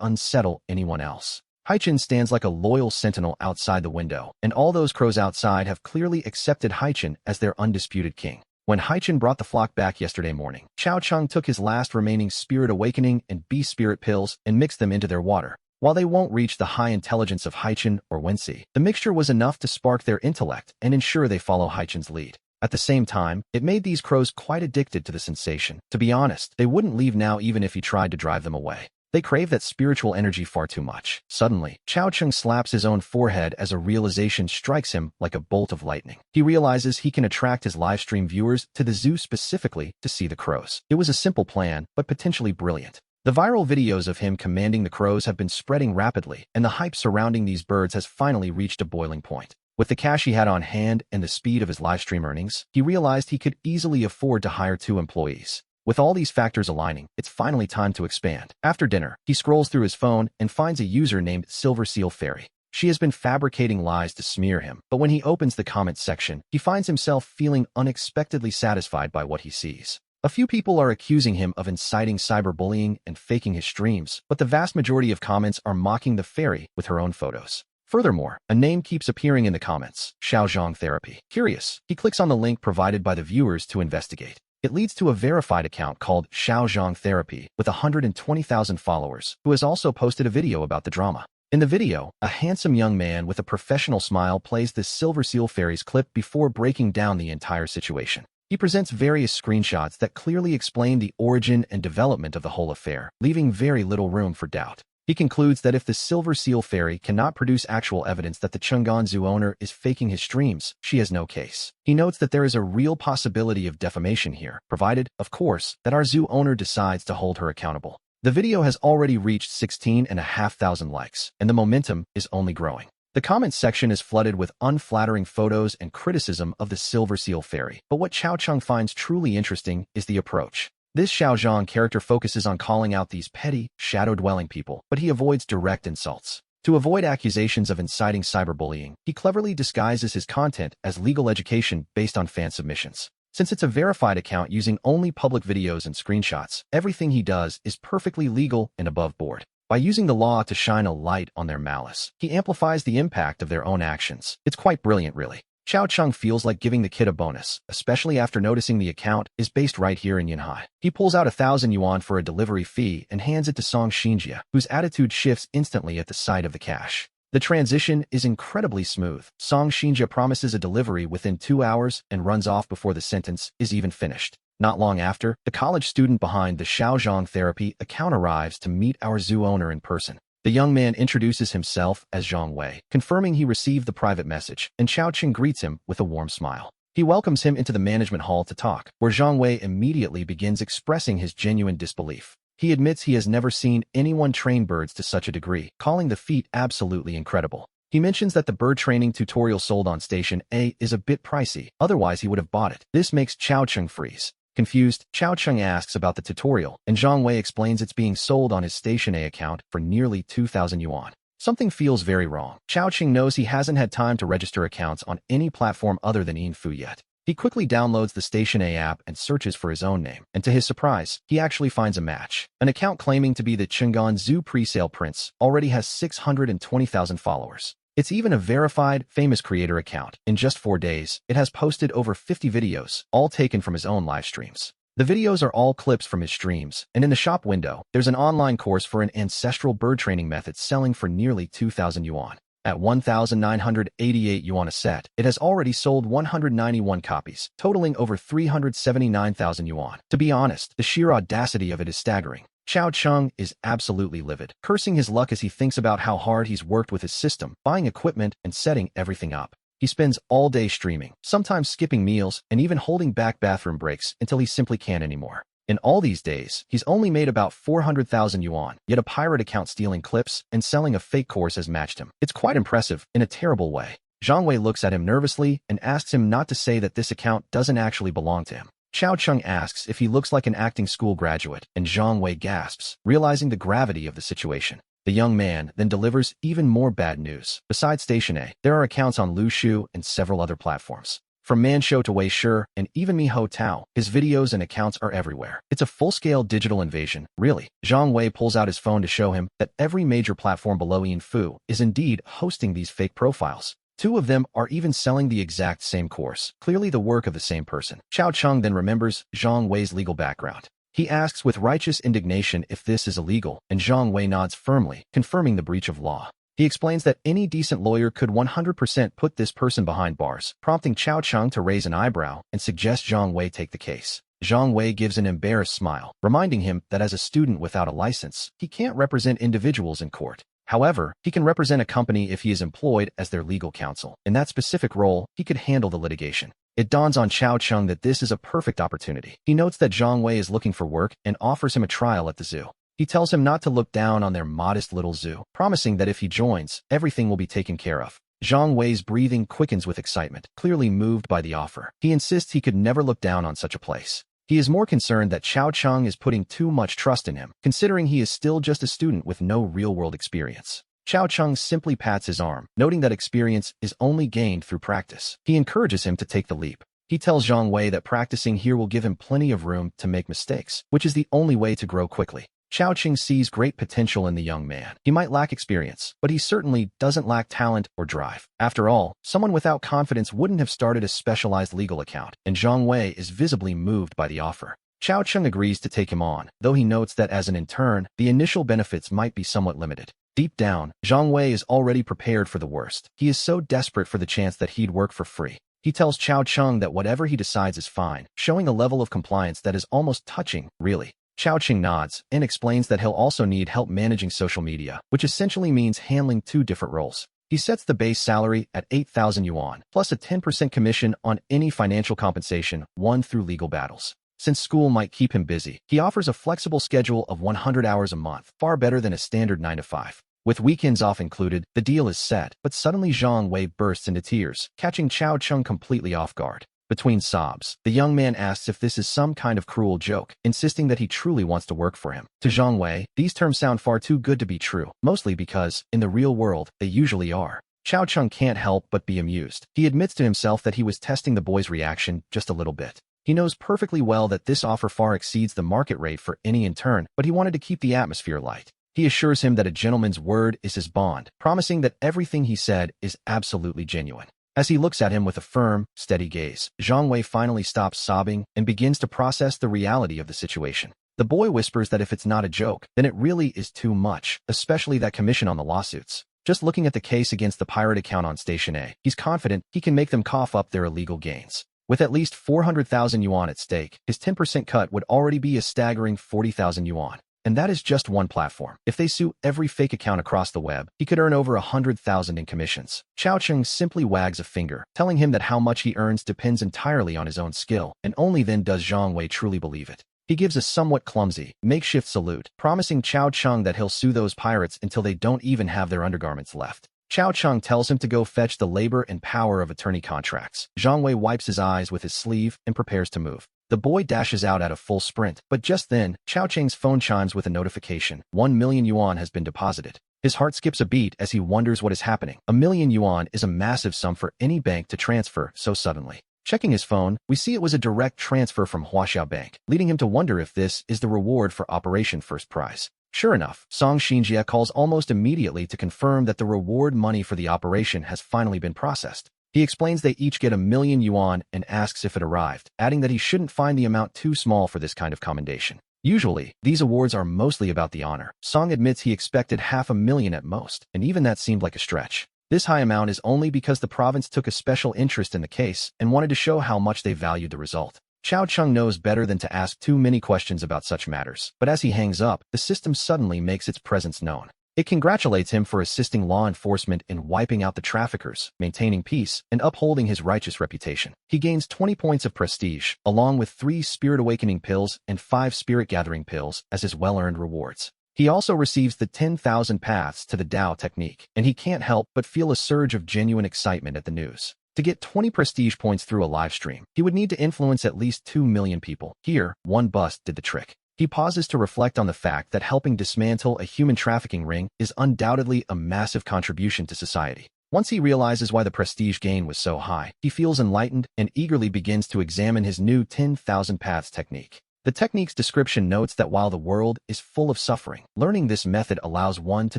unsettle anyone else. Haichin stands like a loyal sentinel outside the window, and all those crows outside have clearly accepted Haichin as their undisputed king. When Haichin brought the flock back yesterday morning, Chao Chung took his last remaining Spirit Awakening and Beast Spirit pills and mixed them into their water. While they won't reach the high intelligence of Haichin or Wensi, the mixture was enough to spark their intellect and ensure they follow Haichin's lead. At the same time, it made these crows quite addicted to the sensation. To be honest, they wouldn't leave now even if he tried to drive them away. They crave that spiritual energy far too much. Suddenly, Chao Chung slaps his own forehead as a realization strikes him like a bolt of lightning. He realizes he can attract his livestream viewers to the zoo specifically to see the crows. It was a simple plan, but potentially brilliant. The viral videos of him commanding the crows have been spreading rapidly, and the hype surrounding these birds has finally reached a boiling point. With the cash he had on hand and the speed of his livestream earnings, he realized he could easily afford to hire 2 employees. With all these factors aligning, it's finally time to expand. After dinner, he scrolls through his phone and finds a user named Silver Seal Fairy. She has been fabricating lies to smear him, but when he opens the comments section, he finds himself feeling unexpectedly satisfied by what he sees. A few people are accusing him of inciting cyberbullying and faking his streams, but the vast majority of comments are mocking the fairy with her own photos. Furthermore, a name keeps appearing in the comments, Xiaozhong Therapy. Curious, he clicks on the link provided by the viewers to investigate. It leads to a verified account called Xiaozhong Therapy with 120,000 followers, who has also posted a video about the drama. In the video, a handsome young man with a professional smile plays the Silver Seal Fairy's clip before breaking down the entire situation. He presents various screenshots that clearly explain the origin and development of the whole affair, leaving very little room for doubt. He concludes that if the Silver Seal Fairy cannot produce actual evidence that the Chang'an Zoo owner is faking his streams, she has no case. He notes that there is a real possibility of defamation here, provided, of course, that our zoo owner decides to hold her accountable. The video has already reached 16,500 likes, and the momentum is only growing. The comments section is flooded with unflattering photos and criticism of the Silver Seal Fairy, but what Chao Chung finds truly interesting is the approach. This Xiaozhong character focuses on calling out these petty, shadow-dwelling people, but he avoids direct insults. To avoid accusations of inciting cyberbullying, he cleverly disguises his content as legal education based on fan submissions. Since it's a verified account using only public videos and screenshots, everything he does is perfectly legal and above board. By using the law to shine a light on their malice, he amplifies the impact of their own actions. It's quite brilliant, really. Chao Chung feels like giving the kid a bonus, especially after noticing the account is based right here in Yanhai. He pulls out 1,000 yuan for a delivery fee and hands it to Song Xinjia, whose attitude shifts instantly at the sight of the cash. The transition is incredibly smooth. Song Xinjia promises a delivery within 2 hours and runs off before the sentence is even finished. Not long after, the college student behind the Xiaozhong Therapy account arrives to meet our zoo owner in person. The young man introduces himself as Zhang Wei, confirming he received the private message, and Chao Chung greets him with a warm smile. He welcomes him into the management hall to talk, where Zhang Wei immediately begins expressing his genuine disbelief. He admits he has never seen anyone train birds to such a degree, calling the feat absolutely incredible. He mentions that the bird training tutorial sold on Station A is a bit pricey, otherwise he would have bought it. This makes Chao Chung freeze. Confused, Chao Chung asks about the tutorial, and Zhang Wei explains it's being sold on his Station A account for nearly 2,000 yuan. Something feels very wrong. Chao Chung knows he hasn't had time to register accounts on any platform other than Yinfu yet. He quickly downloads the Station A app and searches for his own name, and to his surprise, he actually finds a match. An account claiming to be the Chang'an Zoo pre-sale prince already has 620,000 followers. It's even a verified, famous creator account. In just 4 days, it has posted over 50 videos, all taken from his own live streams. The videos are all clips from his streams, and in the shop window, there's an online course for an ancestral bird training method selling for nearly 2,000 yuan. At 1,988 yuan a set, it has already sold 191 copies, totaling over 379,000 yuan. To be honest, the sheer audacity of it is staggering. Chao Chung is absolutely livid, cursing his luck as he thinks about how hard he's worked with his system, buying equipment and setting everything up. He spends all day streaming, sometimes skipping meals and even holding back bathroom breaks until he simply can't anymore. In all these days, he's only made about 400,000 yuan, yet a pirate account stealing clips and selling a fake course has matched him. It's quite impressive, in a terrible way. Zhang Wei looks at him nervously and asks him not to say that this account doesn't actually belong to him. Xiao Cheng asks if he looks like an acting school graduate, and Zhang Wei gasps, realizing the gravity of the situation. The young man then delivers even more bad news. Besides Station A, there are accounts on Lushu and several other platforms. From Manshou to Weishi and even Miho Tao, his videos and accounts are everywhere. It's a full-scale digital invasion, really. Zhang Wei pulls out his phone to show him that every major platform below Yinfu is indeed hosting these fake profiles. Two of them are even selling the exact same course, clearly the work of the same person. Xiao Cheng then remembers Zhang Wei's legal background. He asks with righteous indignation if this is illegal, and Zhang Wei nods firmly, confirming the breach of law. He explains that any decent lawyer could 100% put this person behind bars, prompting Xiao Cheng to raise an eyebrow and suggest Zhang Wei take the case. Zhang Wei gives an embarrassed smile, reminding him that as a student without a license, he can't represent individuals in court. However, he can represent a company if he is employed as their legal counsel. In that specific role, he could handle the litigation. It dawns on Xiao Cheng that this is a perfect opportunity. He notes that Zhang Wei is looking for work and offers him a trial at the zoo. He tells him not to look down on their modest little zoo, promising that if he joins, everything will be taken care of. Zhang Wei's breathing quickens with excitement, clearly moved by the offer. He insists he could never look down on such a place. He is more concerned that Xiao Cheng is putting too much trust in him, considering he is still just a student with no real-world experience. Xiao Cheng simply pats his arm, noting that experience is only gained through practice. He encourages him to take the leap. He tells Zhang Wei that practicing here will give him plenty of room to make mistakes, which is the only way to grow quickly. Xiao Cheng sees great potential in the young man. He might lack experience, but he certainly doesn't lack talent or drive. After all, someone without confidence wouldn't have started a specialized legal account, and Zhang Wei is visibly moved by the offer. Xiao Cheng agrees to take him on, though he notes that as an intern, the initial benefits might be somewhat limited. Deep down, Zhang Wei is already prepared for the worst. He is so desperate for the chance that he'd work for free. He tells Xiao Cheng that whatever he decides is fine, showing a level of compliance that is almost touching, really. Xiao Cheng nods and explains that he'll also need help managing social media, which essentially means handling two different roles. He sets the base salary at 8,000 yuan, plus a 10% commission on any financial compensation won through legal battles. Since school might keep him busy, he offers a flexible schedule of 100 hours a month, far better than a standard 9-to-5. With weekends off included, the deal is set, but suddenly Zhang Wei bursts into tears, catching Xiao Cheng completely off guard. Between sobs, the young man asks if this is some kind of cruel joke, insisting that he truly wants to work for him. To Zhang Wei, these terms sound far too good to be true, mostly because, in the real world, they usually are. Xiao Cheng can't help but be amused. He admits to himself that he was testing the boy's reaction just a little bit. He knows perfectly well that this offer far exceeds the market rate for any intern, but he wanted to keep the atmosphere light. He assures him that a gentleman's word is his bond, promising that everything he said is absolutely genuine. As he looks at him with a firm, steady gaze, Zhang Wei finally stops sobbing and begins to process the reality of the situation. The boy whispers that if it's not a joke, then it really is too much, especially that commission on the lawsuits. Just looking at the case against the pirate account on Station A, he's confident he can make them cough up their illegal gains. With at least 400,000 yuan at stake, his 10% cut would already be a staggering 40,000 yuan. And that is just one platform. If they sue every fake account across the web, he could earn over 100,000 in commissions. Xiao Cheng simply wags a finger, telling him that how much he earns depends entirely on his own skill, and only then does Zhang Wei truly believe it. He gives a somewhat clumsy, makeshift salute, promising Xiao Cheng that he'll sue those pirates until they don't even have their undergarments left. Xiao Cheng tells him to go fetch the labor and power of attorney contracts. Zhang Wei wipes his eyes with his sleeve and prepares to move. The boy dashes out at a full sprint, but just then, Xiao Cheng's phone chimes with a notification. 1 million yuan has been deposited. His heart skips a beat as he wonders what is happening. 1 million yuan is a massive sum for any bank to transfer so suddenly. Checking his phone, we see it was a direct transfer from Huaxiao Bank, leading him to wonder if this is the reward for Operation First Prize. Sure enough, Song Xinjie calls almost immediately to confirm that the reward money for the operation has finally been processed. He explains they each get 1 million yuan and asks if it arrived, adding that he shouldn't find the amount too small for this kind of commendation. Usually, these awards are mostly about the honor. Song admits he expected 500,000 at most, and even that seemed like a stretch. This high amount is only because the province took a special interest in the case and wanted to show how much they valued the result. Xiao Cheng knows better than to ask too many questions about such matters, but as he hangs up, the system suddenly makes its presence known. It congratulates him for assisting law enforcement in wiping out the traffickers, maintaining peace, and upholding his righteous reputation. He gains 20 points of prestige, along with 3 Spirit Awakening pills and 5 Spirit Gathering pills as his well-earned rewards. He also receives the 10,000 paths to the Tao technique, and he can't help but feel a surge of genuine excitement at the news. To get 20 prestige points through a live stream, he would need to influence at least 2 million people. Here, one bust did the trick. He pauses to reflect on the fact that helping dismantle a human trafficking ring is undoubtedly a massive contribution to society. Once he realizes why the prestige gain was so high, he feels enlightened and eagerly begins to examine his new 10,000 Paths technique. The technique's description notes that while the world is full of suffering, learning this method allows one to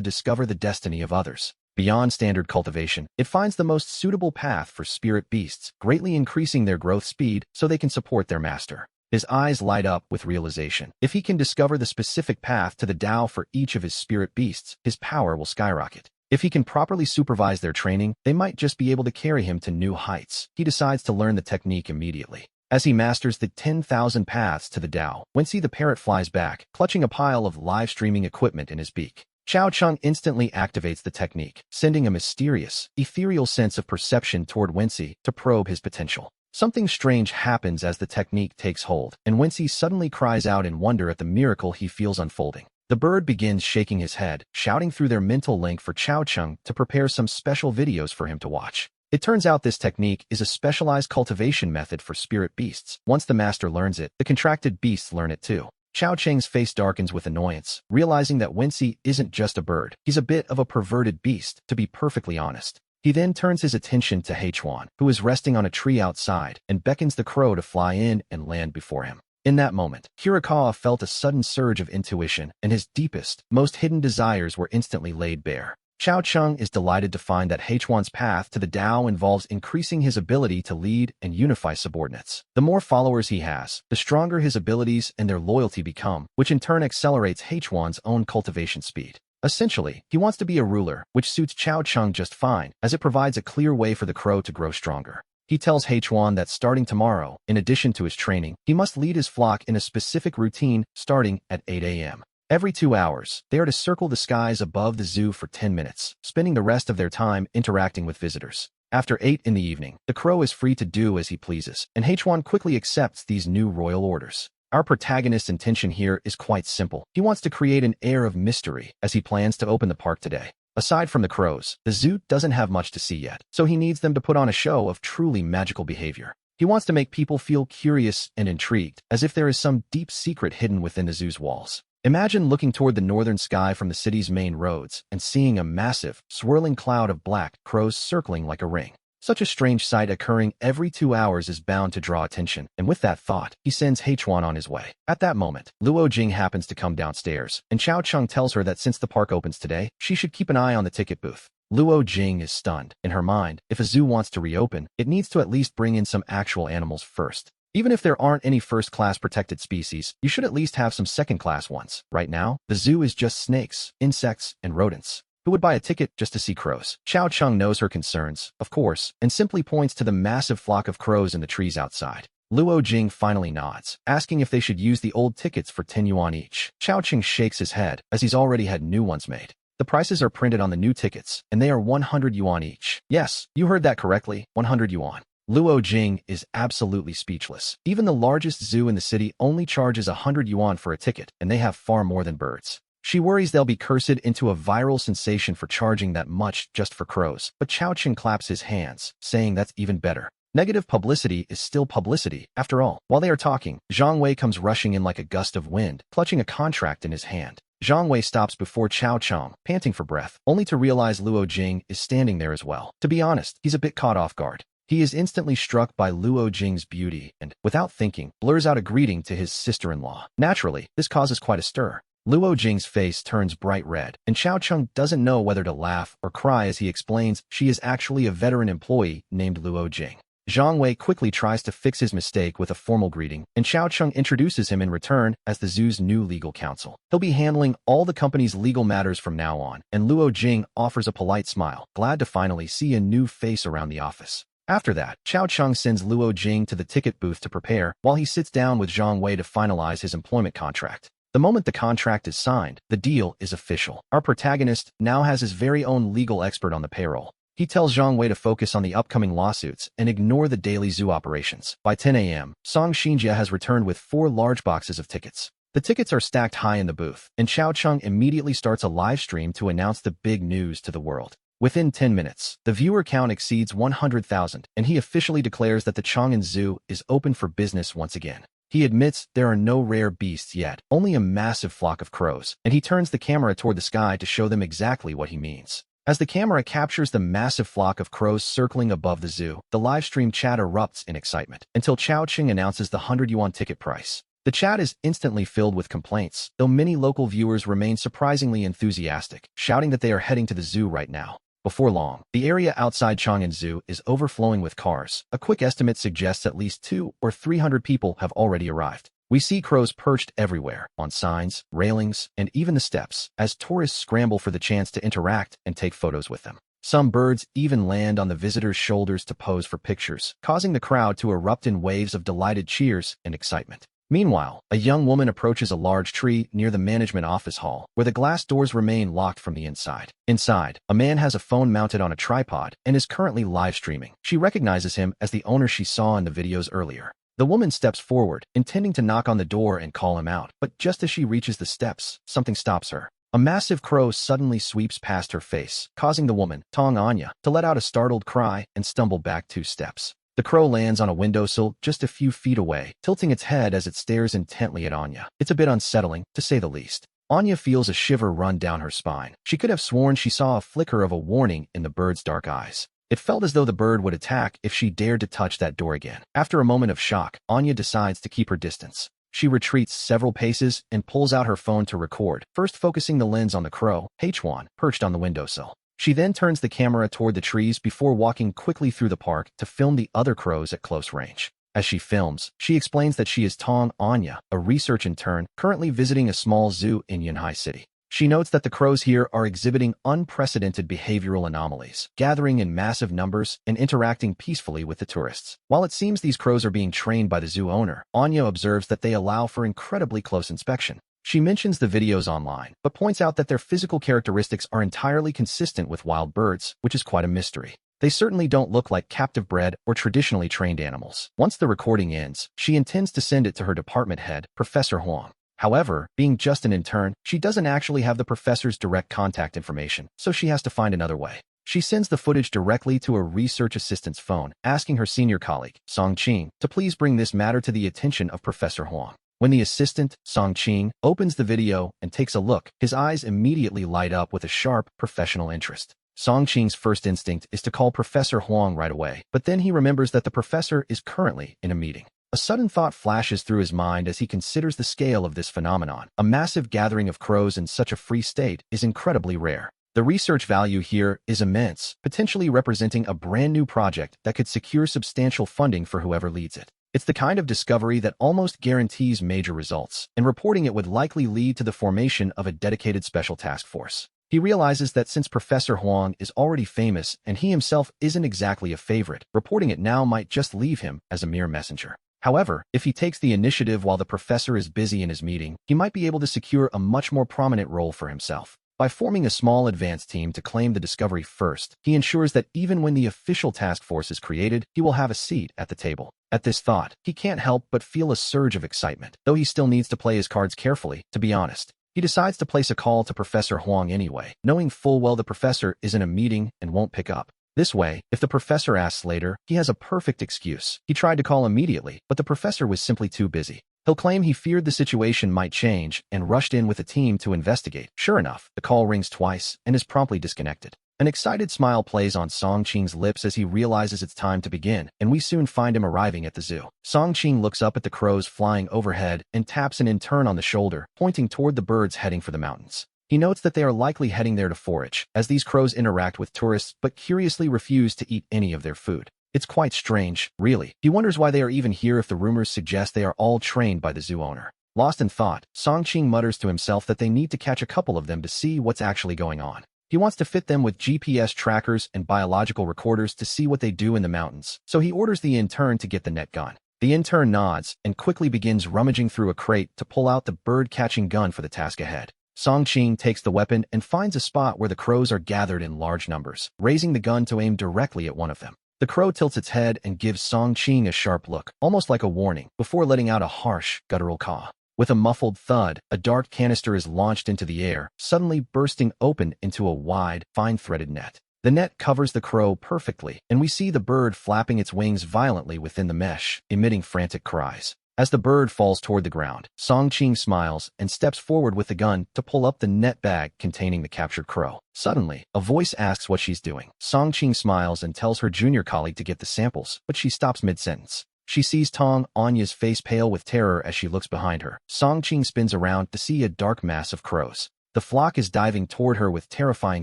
discover the destiny of others. Beyond standard cultivation, it finds the most suitable path for spirit beasts, greatly increasing their growth speed so they can support their master. His eyes light up with realization. If he can discover the specific path to the Tao for each of his spirit beasts, his power will skyrocket. If he can properly supervise their training, they might just be able to carry him to new heights. He decides to learn the technique immediately. As he masters the 10,000 paths to the Tao, Wensi the parrot flies back, clutching a pile of live streaming equipment in his beak. Chao Cheng instantly activates the technique, sending a mysterious, ethereal sense of perception toward Wensi to probe his potential. Something strange happens as the technique takes hold, and Wensi suddenly cries out in wonder at the miracle he feels unfolding. The bird begins shaking his head, shouting through their mental link for Chao Cheng to prepare some special videos for him to watch. It turns out this technique is a specialized cultivation method for spirit beasts. Once the master learns it, the contracted beasts learn it too. Chao Cheng's face darkens with annoyance, realizing that Wensi isn't just a bird. He's a bit of a perverted beast, to be perfectly honest. He then turns his attention to Heichuan, who is resting on a tree outside, and beckons the crow to fly in and land before him. In that moment, Hirakawa felt a sudden surge of intuition, and his deepest, most hidden desires were instantly laid bare. Chao Cheng is delighted to find that Heichuan's path to the Tao involves increasing his ability to lead and unify subordinates. The more followers he has, the stronger his abilities and their loyalty become, which in turn accelerates Heichuan's own cultivation speed. Essentially, he wants to be a ruler, which suits Chao Cheng just fine, as it provides a clear way for the crow to grow stronger. He tells Heichuan that starting tomorrow, in addition to his training, he must lead his flock in a specific routine starting at 8 a.m. Every 2 hours, they are to circle the skies above the zoo for 10 minutes, spending the rest of their time interacting with visitors. After 8 in the evening, the crow is free to do as he pleases, and Heichuan quickly accepts these new royal orders. Our protagonist's intention here is quite simple. He wants to create an air of mystery as he plans to open the park today. Aside from the crows, the zoo doesn't have much to see yet, so he needs them to put on a show of truly magical behavior. He wants to make people feel curious and intrigued, as if there is some deep secret hidden within the zoo's walls. Imagine looking toward the northern sky from the city's main roads and seeing a massive, swirling cloud of black crows circling like a ring. Such a strange sight occurring every 2 hours is bound to draw attention, and with that thought, he sends Heichuan on his way. At that moment, Luo Jing happens to come downstairs, and Chao Cheng tells her that since the park opens today, she should keep an eye on the ticket booth. Luo Jing is stunned. In her mind, if a zoo wants to reopen, it needs to at least bring in some actual animals first. Even if there aren't any first-class protected species, you should at least have some second-class ones. Right now, the zoo is just snakes, insects, and rodents. Who would buy a ticket just to see crows? Chao Cheng knows her concerns, of course, and simply points to the massive flock of crows in the trees outside. Luo Jing finally nods, asking if they should use the old tickets for 10 yuan each. Chao Cheng shakes his head, as he's already had new ones made. The prices are printed on the new tickets, and they are 100 yuan each. Yes, you heard that correctly, 100 yuan. Luo Jing is absolutely speechless. Even the largest zoo in the city only charges 100 yuan for a ticket, and they have far more than birds. She worries they'll be cursed into a viral sensation for charging that much just for crows, but Chao Cheng claps his hands, saying that's even better. Negative publicity is still publicity, after all. While they are talking, Zhang Wei comes rushing in like a gust of wind, clutching a contract in his hand. Zhang Wei stops before Chao Cheng, panting for breath, only to realize Luo Jing is standing there as well. To be honest, he's a bit caught off guard. He is instantly struck by Luo Jing's beauty and, without thinking, blurs out a greeting to his sister-in-law. Naturally, this causes quite a stir. Luo Jing's face turns bright red, and Chao Cheng doesn't know whether to laugh or cry as he explains she is actually a veteran employee named Luo Jing. Zhang Wei quickly tries to fix his mistake with a formal greeting, and Chao Cheng introduces him in return as the zoo's new legal counsel. He'll be handling all the company's legal matters from now on, and Luo Jing offers a polite smile, glad to finally see a new face around the office. After that, Chao Cheng sends Luo Jing to the ticket booth to prepare, while he sits down with Zhang Wei to finalize his employment contract. The moment the contract is signed, the deal is official. Our protagonist now has his very own legal expert on the payroll. He tells Zhang Wei to focus on the upcoming lawsuits and ignore the daily zoo operations. By 10 a.m., Song Xinjia has returned with 4 large boxes of tickets. The tickets are stacked high in the booth, and Chao Cheng immediately starts a live stream to announce the big news to the world. Within 10 minutes, the viewer count exceeds 100,000, and he officially declares that the Chang'an Zoo is open for business once again. He admits there are no rare beasts yet, only a massive flock of crows, and he turns the camera toward the sky to show them exactly what he means. As the camera captures the massive flock of crows circling above the zoo, the livestream chat erupts in excitement, until Chao Ching announces the 100 yuan ticket price. The chat is instantly filled with complaints, though many local viewers remain surprisingly enthusiastic, shouting that they are heading to the zoo right now. Before long, the area outside Chang'an Zoo is overflowing with cars. A quick estimate suggests at least 200 or 300 people have already arrived. We see crows perched everywhere, on signs, railings, and even the steps, as tourists scramble for the chance to interact and take photos with them. Some birds even land on the visitors' shoulders to pose for pictures, causing the crowd to erupt in waves of delighted cheers and excitement. Meanwhile, a young woman approaches a large tree near the management office hall, where the glass doors remain locked from the inside. Inside, a man has a phone mounted on a tripod and is currently live streaming. She recognizes him as the owner she saw in the videos earlier. The woman steps forward, intending to knock on the door and call him out, but just as she reaches the steps, something stops her. A massive crow suddenly sweeps past her face, causing the woman, Tong Anya, to let out a startled cry and stumble back 2 steps. The crow lands on a windowsill just a few feet away, tilting its head as it stares intently at Anya. It's a bit unsettling, to say the least. Anya feels a shiver run down her spine. She could have sworn she saw a flicker of a warning in the bird's dark eyes. It felt as though the bird would attack if she dared to touch that door again. After a moment of shock, Anya decides to keep her distance. She retreats several paces and pulls out her phone to record, first focusing the lens on the crow, H1, perched on the windowsill. She then turns the camera toward the trees before walking quickly through the park to film the other crows at close range. As she films, she explains that she is Tong Anya, a research intern currently visiting a small zoo in Yunhai City. She notes that the crows here are exhibiting unprecedented behavioral anomalies, gathering in massive numbers and interacting peacefully with the tourists. While it seems these crows are being trained by the zoo owner, Anya observes that they allow for incredibly close inspection. She mentions the videos online, but points out that their physical characteristics are entirely consistent with wild birds, which is quite a mystery. They certainly don't look like captive bred or traditionally trained animals. Once the recording ends, she intends to send it to her department head, Professor Huang. However, being just an intern, she doesn't actually have the professor's direct contact information, so she has to find another way. She sends the footage directly to a research assistant's phone, asking her senior colleague, Song Qing, to please bring this matter to the attention of Professor Huang. When the assistant, Song Qing, opens the video and takes a look, his eyes immediately light up with a sharp, professional interest. Song Qing's first instinct is to call Professor Huang right away, but then he remembers that the professor is currently in a meeting. A sudden thought flashes through his mind as he considers the scale of this phenomenon. A massive gathering of crows in such a free state is incredibly rare. The research value here is immense, potentially representing a brand new project that could secure substantial funding for whoever leads it. It's the kind of discovery that almost guarantees major results, and reporting it would likely lead to the formation of a dedicated special task force. He realizes that since Professor Huang is already famous and he himself isn't exactly a favorite, reporting it now might just leave him as a mere messenger. However, if he takes the initiative while the professor is busy in his meeting, he might be able to secure a much more prominent role for himself. By forming a small advance team to claim the discovery first, he ensures that even when the official task force is created, he will have a seat at the table. At this thought, he can't help but feel a surge of excitement, though he still needs to play his cards carefully, to be honest. He decides to place a call to Professor Huang anyway, knowing full well the professor is in a meeting and won't pick up. This way, if the professor asks later, he has a perfect excuse. He tried to call immediately, but the professor was simply too busy. He'll claim he feared the situation might change and rushed in with a team to investigate. Sure enough, the call rings twice and is promptly disconnected. An excited smile plays on Song Qing's lips as he realizes it's time to begin, and we soon find him arriving at the zoo. Song Qing looks up at the crows flying overhead and taps an intern on the shoulder, pointing toward the birds heading for the mountains. He notes that they are likely heading there to forage, as these crows interact with tourists but curiously refuse to eat any of their food. It's quite strange, really. He wonders why they are even here if the rumors suggest they are all trained by the zoo owner. Lost in thought, Song Qing mutters to himself that they need to catch a couple of them to see what's actually going on. He wants to fit them with GPS trackers and biological recorders to see what they do in the mountains, so he orders the intern to get the net gun. The intern nods and quickly begins rummaging through a crate to pull out the bird-catching gun for the task ahead. Song Qing takes the weapon and finds a spot where the crows are gathered in large numbers, raising the gun to aim directly at one of them. The crow tilts its head and gives Song Qing a sharp look, almost like a warning, before letting out a harsh, guttural caw. With a muffled thud, a dark canister is launched into the air, suddenly bursting open into a wide, fine-threaded net. The net covers the crow perfectly, and we see the bird flapping its wings violently within the mesh, emitting frantic cries. As the bird falls toward the ground, Song-Ching smiles and steps forward with the gun to pull up the net bag containing the captured crow. Suddenly, a voice asks what she's doing. Song-Ching smiles and tells her junior colleague to get the samples, but she stops mid-sentence. She sees Tong Anya's face pale with terror as she looks behind her. Song-Ching spins around to see a dark mass of crows. The flock is diving toward her with terrifying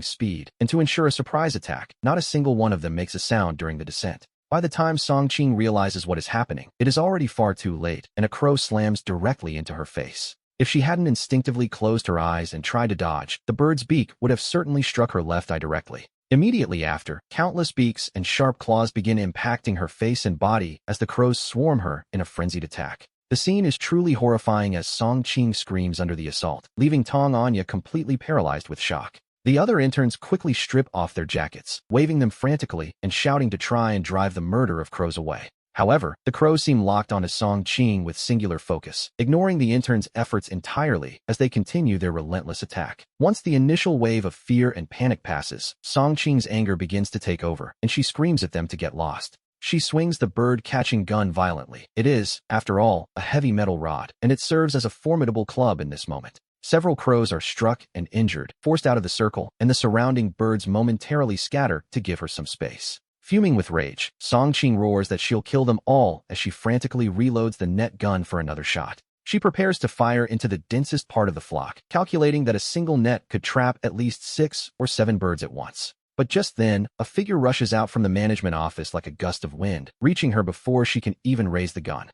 speed, and to ensure a surprise attack, not a single one of them makes a sound during the descent. By the time Song-Ching realizes what is happening, it is already far too late, and a crow slams directly into her face. If she hadn't instinctively closed her eyes and tried to dodge, the bird's beak would have certainly struck her left eye directly. Immediately after, countless beaks and sharp claws begin impacting her face and body as the crows swarm her in a frenzied attack. The scene is truly horrifying as Song-Ching screams under the assault, leaving Tong Anya completely paralyzed with shock. The other interns quickly strip off their jackets, waving them frantically and shouting to try and drive the murder of crows away. However, the crows seem locked onto Song-Ching with singular focus, ignoring the interns' efforts entirely as they continue their relentless attack. Once the initial wave of fear and panic passes, Song-Ching's anger begins to take over, and she screams at them to get lost. She swings the bird-catching gun violently. It is, after all, a heavy metal rod, and it serves as a formidable club in this moment. Several crows are struck and injured, forced out of the circle, and the surrounding birds momentarily scatter to give her some space. Fuming with rage, Song-Ching roars that she'll kill them all as she frantically reloads the net gun for another shot. She prepares to fire into the densest part of the flock, calculating that a single net could trap at least 6 or 7 birds at once. But just then, a figure rushes out from the management office like a gust of wind, reaching her before she can even raise the gun.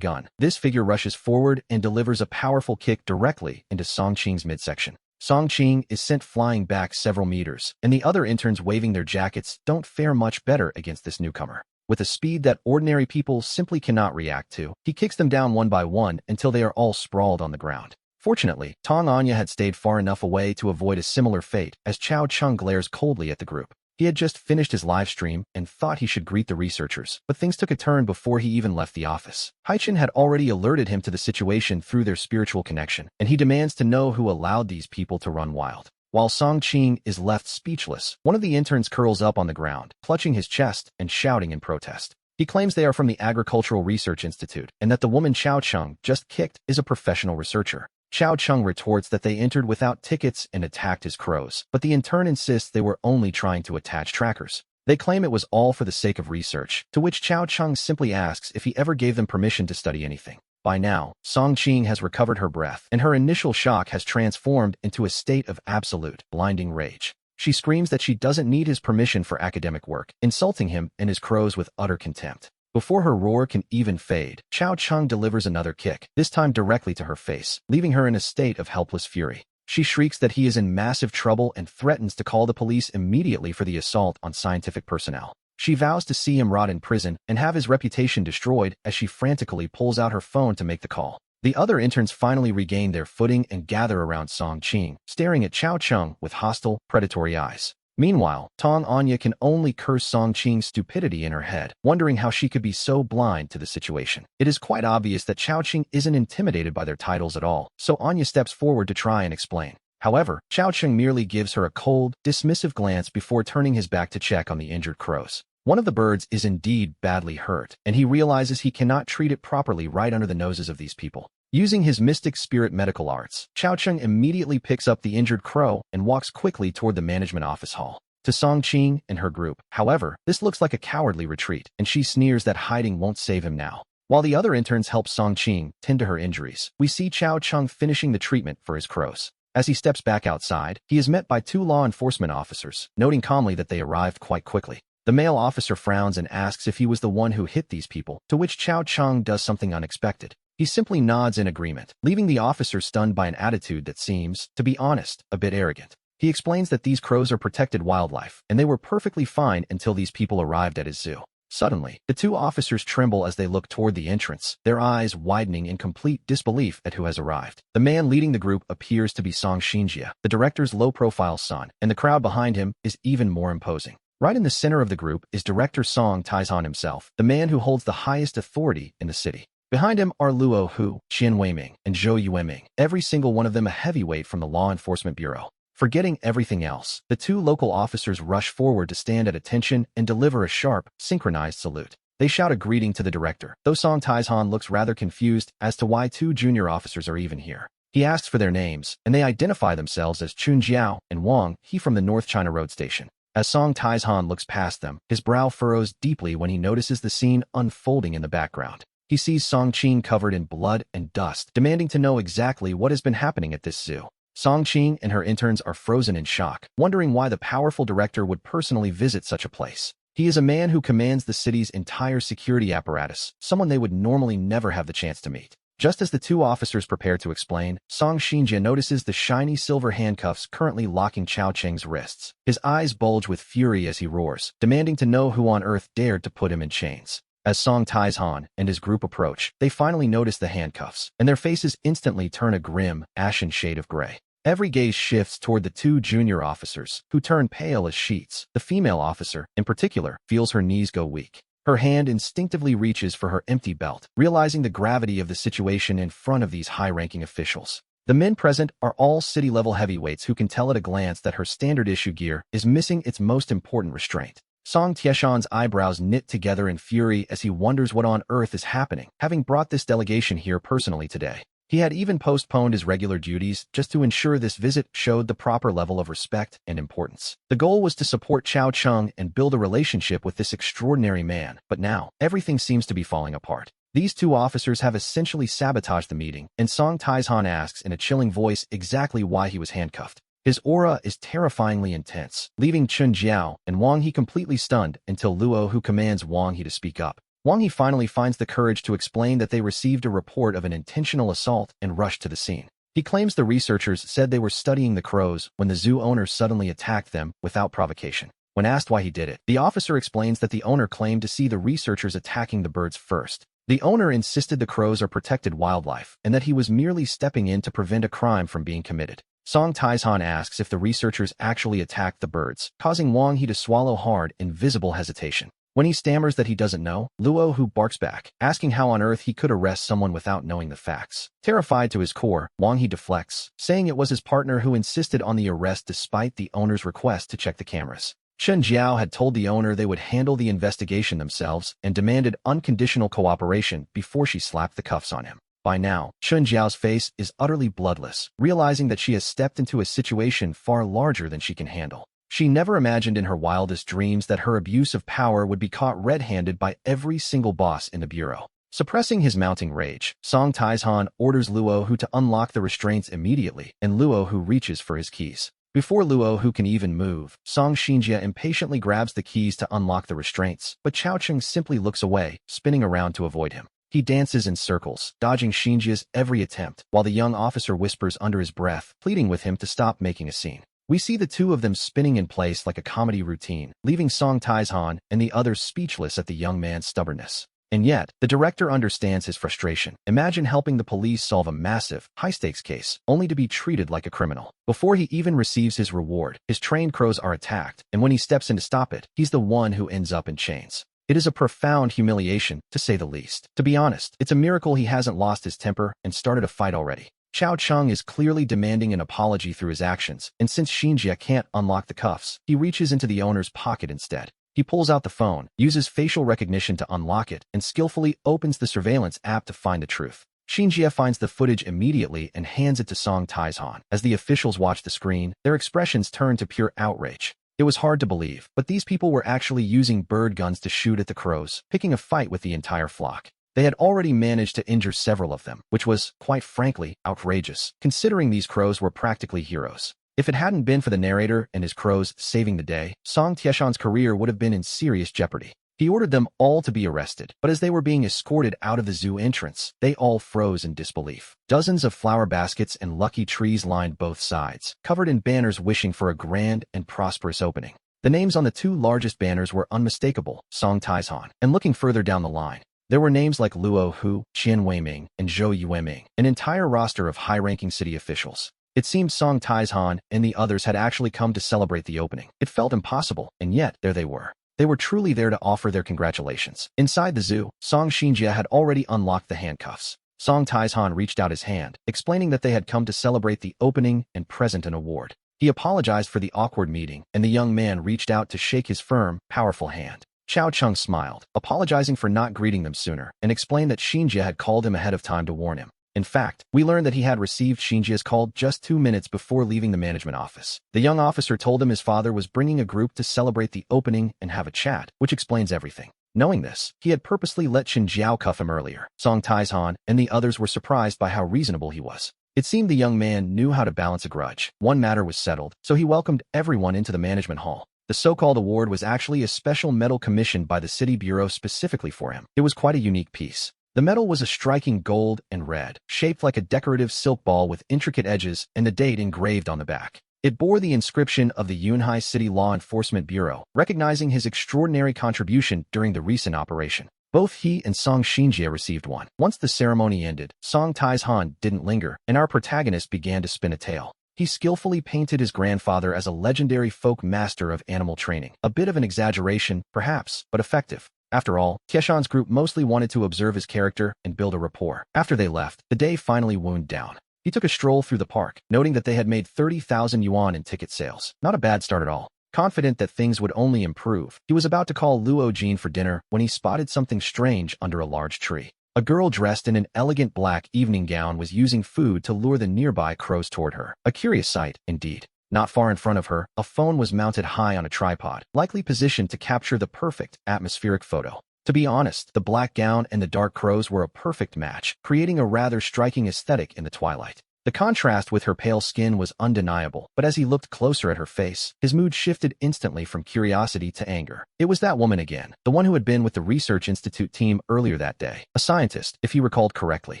This figure rushes forward and delivers a powerful kick directly into Song-Ching's midsection. Song-Ching is sent flying back several meters, and the other interns waving their jackets don't fare much better against this newcomer. With a speed that ordinary people simply cannot react to, he kicks them down one by one until they are all sprawled on the ground. Fortunately, Tong Anya had stayed far enough away to avoid a similar fate as Chao Chung glares coldly at the group. He had just finished his live stream and thought he should greet the researchers, but things took a turn before he even left the office. Haichin had already alerted him to the situation through their spiritual connection, and he demands to know who allowed these people to run wild. While Song-Ching is left speechless, one of the interns curls up on the ground, clutching his chest and shouting in protest. He claims they are from the Agricultural Research Institute, and that the woman Chao Chung just kicked is a professional researcher. Chao Chung retorts that they entered without tickets and attacked his crows, but the intern insists they were only trying to attach trackers. They claim it was all for the sake of research, to which Chao Chung simply asks if he ever gave them permission to study anything. By now, Song-Ching has recovered her breath, and her initial shock has transformed into a state of absolute, blinding rage. She screams that she doesn't need his permission for academic work, insulting him and his crows with utter contempt. Before her roar can even fade, Chao Chung delivers another kick, this time directly to her face, leaving her in a state of helpless fury. She shrieks that he is in massive trouble and threatens to call the police immediately for the assault on scientific personnel. She vows to see him rot in prison and have his reputation destroyed as she frantically pulls out her phone to make the call. The other interns finally regain their footing and gather around Song-Ching, staring at Chao Chung with hostile, predatory eyes. Meanwhile, Tong Anya can only curse Song-Ching's stupidity in her head, wondering how she could be so blind to the situation. It is quite obvious that Chao Chung isn't intimidated by their titles at all, so Anya steps forward to try and explain. However, Chao Chung merely gives her a cold, dismissive glance before turning his back to check on the injured crows. One of the birds is indeed badly hurt, and he realizes he cannot treat it properly right under the noses of these people. Using his mystic spirit medical arts, Chao Chung immediately picks up the injured crow and walks quickly toward the management office hall. To Song-Ching and her group, however, this looks like a cowardly retreat, and she sneers that hiding won't save him now. While the other interns help Song-Ching tend to her injuries, we see Chao Chung finishing the treatment for his crows. As he steps back outside, he is met by 2 law enforcement officers, noting calmly that they arrived quite quickly. The male officer frowns and asks if he was the one who hit these people, to which Chao Chung does something unexpected. He simply nods in agreement, leaving the officer stunned by an attitude that seems, to be honest, a bit arrogant. He explains that these crows are protected wildlife, and they were perfectly fine until these people arrived at his zoo. Suddenly, the 2 officers tremble as they look toward the entrance, their eyes widening in complete disbelief at who has arrived. The man leading the group appears to be Song Shinjia, the director's low-profile son, and the crowd behind him is even more imposing. Right in the center of the group is director Song Taizhan himself, the man who holds the highest authority in the city. Behind him are Luo Hu, Qian Weiming, and Zhou Yueming, every single one of them a heavyweight from the Law Enforcement Bureau. Forgetting everything else, the two local officers rush forward to stand at attention and deliver a sharp, synchronized salute. They shout a greeting to the director, though Song Taizhan looks rather confused as to why two junior officers are even here. He asks for their names, and they identify themselves as Chun Jiao and Wang He from the North China Road Station. As Song Taizhan looks past them, his brow furrows deeply when he notices the scene unfolding in the background. He sees Song Qing covered in blood and dust, demanding to know exactly what has been happening at this zoo. Song Qing and her interns are frozen in shock, wondering why the powerful director would personally visit such a place. He is a man who commands the city's entire security apparatus, someone they would normally never have the chance to meet. Just as the two officers prepare to explain, Song Xinjie notices the shiny silver handcuffs currently locking Chao Cheng's wrists. His eyes bulge with fury as he roars, demanding to know who on earth dared to put him in chains. As Song Taizhan and his group approach, they finally notice the handcuffs, and their faces instantly turn a grim, ashen shade of gray. Every gaze shifts toward the two junior officers, who turn pale as sheets. The female officer, in particular, feels her knees go weak. Her hand instinctively reaches for her empty belt, realizing the gravity of the situation in front of these high-ranking officials. The men present are all city-level heavyweights who can tell at a glance that her standard-issue gear is missing its most important restraint. Song Tieshan's eyebrows knit together in fury as he wonders what on earth is happening, having brought this delegation here personally today. He had even postponed his regular duties just to ensure this visit showed the proper level of respect and importance. The goal was to support Chao Cheng and build a relationship with this extraordinary man, but now, everything seems to be falling apart. These two officers have essentially sabotaged the meeting, and Song Taizhan asks in a chilling voice exactly why he was handcuffed. His aura is terrifyingly intense, leaving Chun Jiao and Wang He completely stunned until Luo, who commands Wang He to speak up. Wang He finally finds the courage to explain that they received a report of an intentional assault and rushed to the scene. He claims the researchers said they were studying the crows when the zoo owner suddenly attacked them without provocation. When asked why he did it, the officer explains that the owner claimed to see the researchers attacking the birds first. The owner insisted the crows are protected wildlife and that he was merely stepping in to prevent a crime from being committed. Song Taizhan asks if the researchers actually attacked the birds, causing Wang He to swallow hard in visible hesitation. When he stammers that he doesn't know, Luo Hu barks back, asking how on earth he could arrest someone without knowing the facts. Terrified to his core, Wang He deflects, saying it was his partner who insisted on the arrest despite the owner's request to check the cameras. Chen Jiao had told the owner they would handle the investigation themselves and demanded unconditional cooperation before she slapped the cuffs on him. By now, Chen Jiao's face is utterly bloodless, realizing that she has stepped into a situation far larger than she can handle. She never imagined in her wildest dreams that her abuse of power would be caught red-handed by every single boss in the bureau. Suppressing his mounting rage, Song Taizhan orders Luo Hu to unlock the restraints immediately, and Luo Hu reaches for his keys. Before Luo Hu can even move, Song Xinjie impatiently grabs the keys to unlock the restraints, but Chao Cheng simply looks away, spinning around to avoid him. He dances in circles, dodging Xinjie's every attempt, while the young officer whispers under his breath, pleading with him to stop making a scene. We see the two of them spinning in place like a comedy routine, leaving Song Taizhan and the others speechless at the young man's stubbornness. And yet, the director understands his frustration. Imagine helping the police solve a massive, high-stakes case, only to be treated like a criminal. Before he even receives his reward, his trained crows are attacked, and when he steps in to stop it, he's the one who ends up in chains. It is a profound humiliation, to say the least. To be honest, it's a miracle he hasn't lost his temper and started a fight already. Chao Cheng is clearly demanding an apology through his actions, and since Xinjie can't unlock the cuffs, he reaches into the owner's pocket instead. He pulls out the phone, uses facial recognition to unlock it, and skillfully opens the surveillance app to find the truth. Xinjie finds the footage immediately and hands it to Song Taizhan. As the officials watch the screen, their expressions turn to pure outrage. It was hard to believe, but these people were actually using bird guns to shoot at the crows, picking a fight with the entire flock. They had already managed to injure several of them, which was, quite frankly, outrageous, considering these crows were practically heroes. If it hadn't been for the narrator and his crows saving the day, Song Tieshan's career would have been in serious jeopardy. He ordered them all to be arrested, but as they were being escorted out of the zoo entrance, they all froze in disbelief. Dozens of flower baskets and lucky trees lined both sides, covered in banners wishing for a grand and prosperous opening. The names on the two largest banners were unmistakable, Song Taizhan, and looking further down the line, there were names like Luo Hu, Qian Weiming, and Zhou Yueming, an entire roster of high-ranking city officials. It seemed Song Taizhan and the others had actually come to celebrate the opening. It felt impossible, and yet, there they were. They were truly there to offer their congratulations. Inside the zoo, Song Xinjie had already unlocked the handcuffs. Song Taizhan reached out his hand, explaining that they had come to celebrate the opening and present an award. He apologized for the awkward meeting, and the young man reached out to shake his firm, powerful hand. Chao Chung smiled, apologizing for not greeting them sooner, and explained that Shinjia had called him ahead of time to warn him. In fact, we learned that he had received Shinjia's call just 2 minutes before leaving the management office. The young officer told him his father was bringing a group to celebrate the opening and have a chat, which explains everything. Knowing this, he had purposely let Chen Jiao cuff him earlier. Song Taizhan and the others were surprised by how reasonable he was. It seemed the young man knew how to balance a grudge. One matter was settled, so he welcomed everyone into the management hall. The so-called award was actually a special medal commissioned by the city bureau specifically for him. It was quite a unique piece. The medal was a striking gold and red, shaped like a decorative silk ball with intricate edges and the date engraved on the back. It bore the inscription of the Yunhai City Law Enforcement Bureau, recognizing his extraordinary contribution during the recent operation. Both he and Song Shinjia received one. Once the ceremony ended, Song Taizhan didn't linger, and our protagonist began to spin a tale. He skillfully painted his grandfather as a legendary folk master of animal training. A bit of an exaggeration, perhaps, but effective. After all, Keshan's group mostly wanted to observe his character and build a rapport. After they left, the day finally wound down. He took a stroll through the park, noting that they had made 30,000 yuan in ticket sales. Not a bad start at all. Confident that things would only improve, he was about to call Luo Jin for dinner when he spotted something strange under a large tree. A girl dressed in an elegant black evening gown was using food to lure the nearby crows toward her. A curious sight, indeed. Not far in front of her, a phone was mounted high on a tripod, likely positioned to capture the perfect atmospheric photo. To be honest, the black gown and the dark crows were a perfect match, creating a rather striking aesthetic in the twilight. The contrast with her pale skin was undeniable, but as he looked closer at her face, his mood shifted instantly from curiosity to anger. It was that woman again, the one who had been with the Research Institute team earlier that day. A scientist, if he recalled correctly.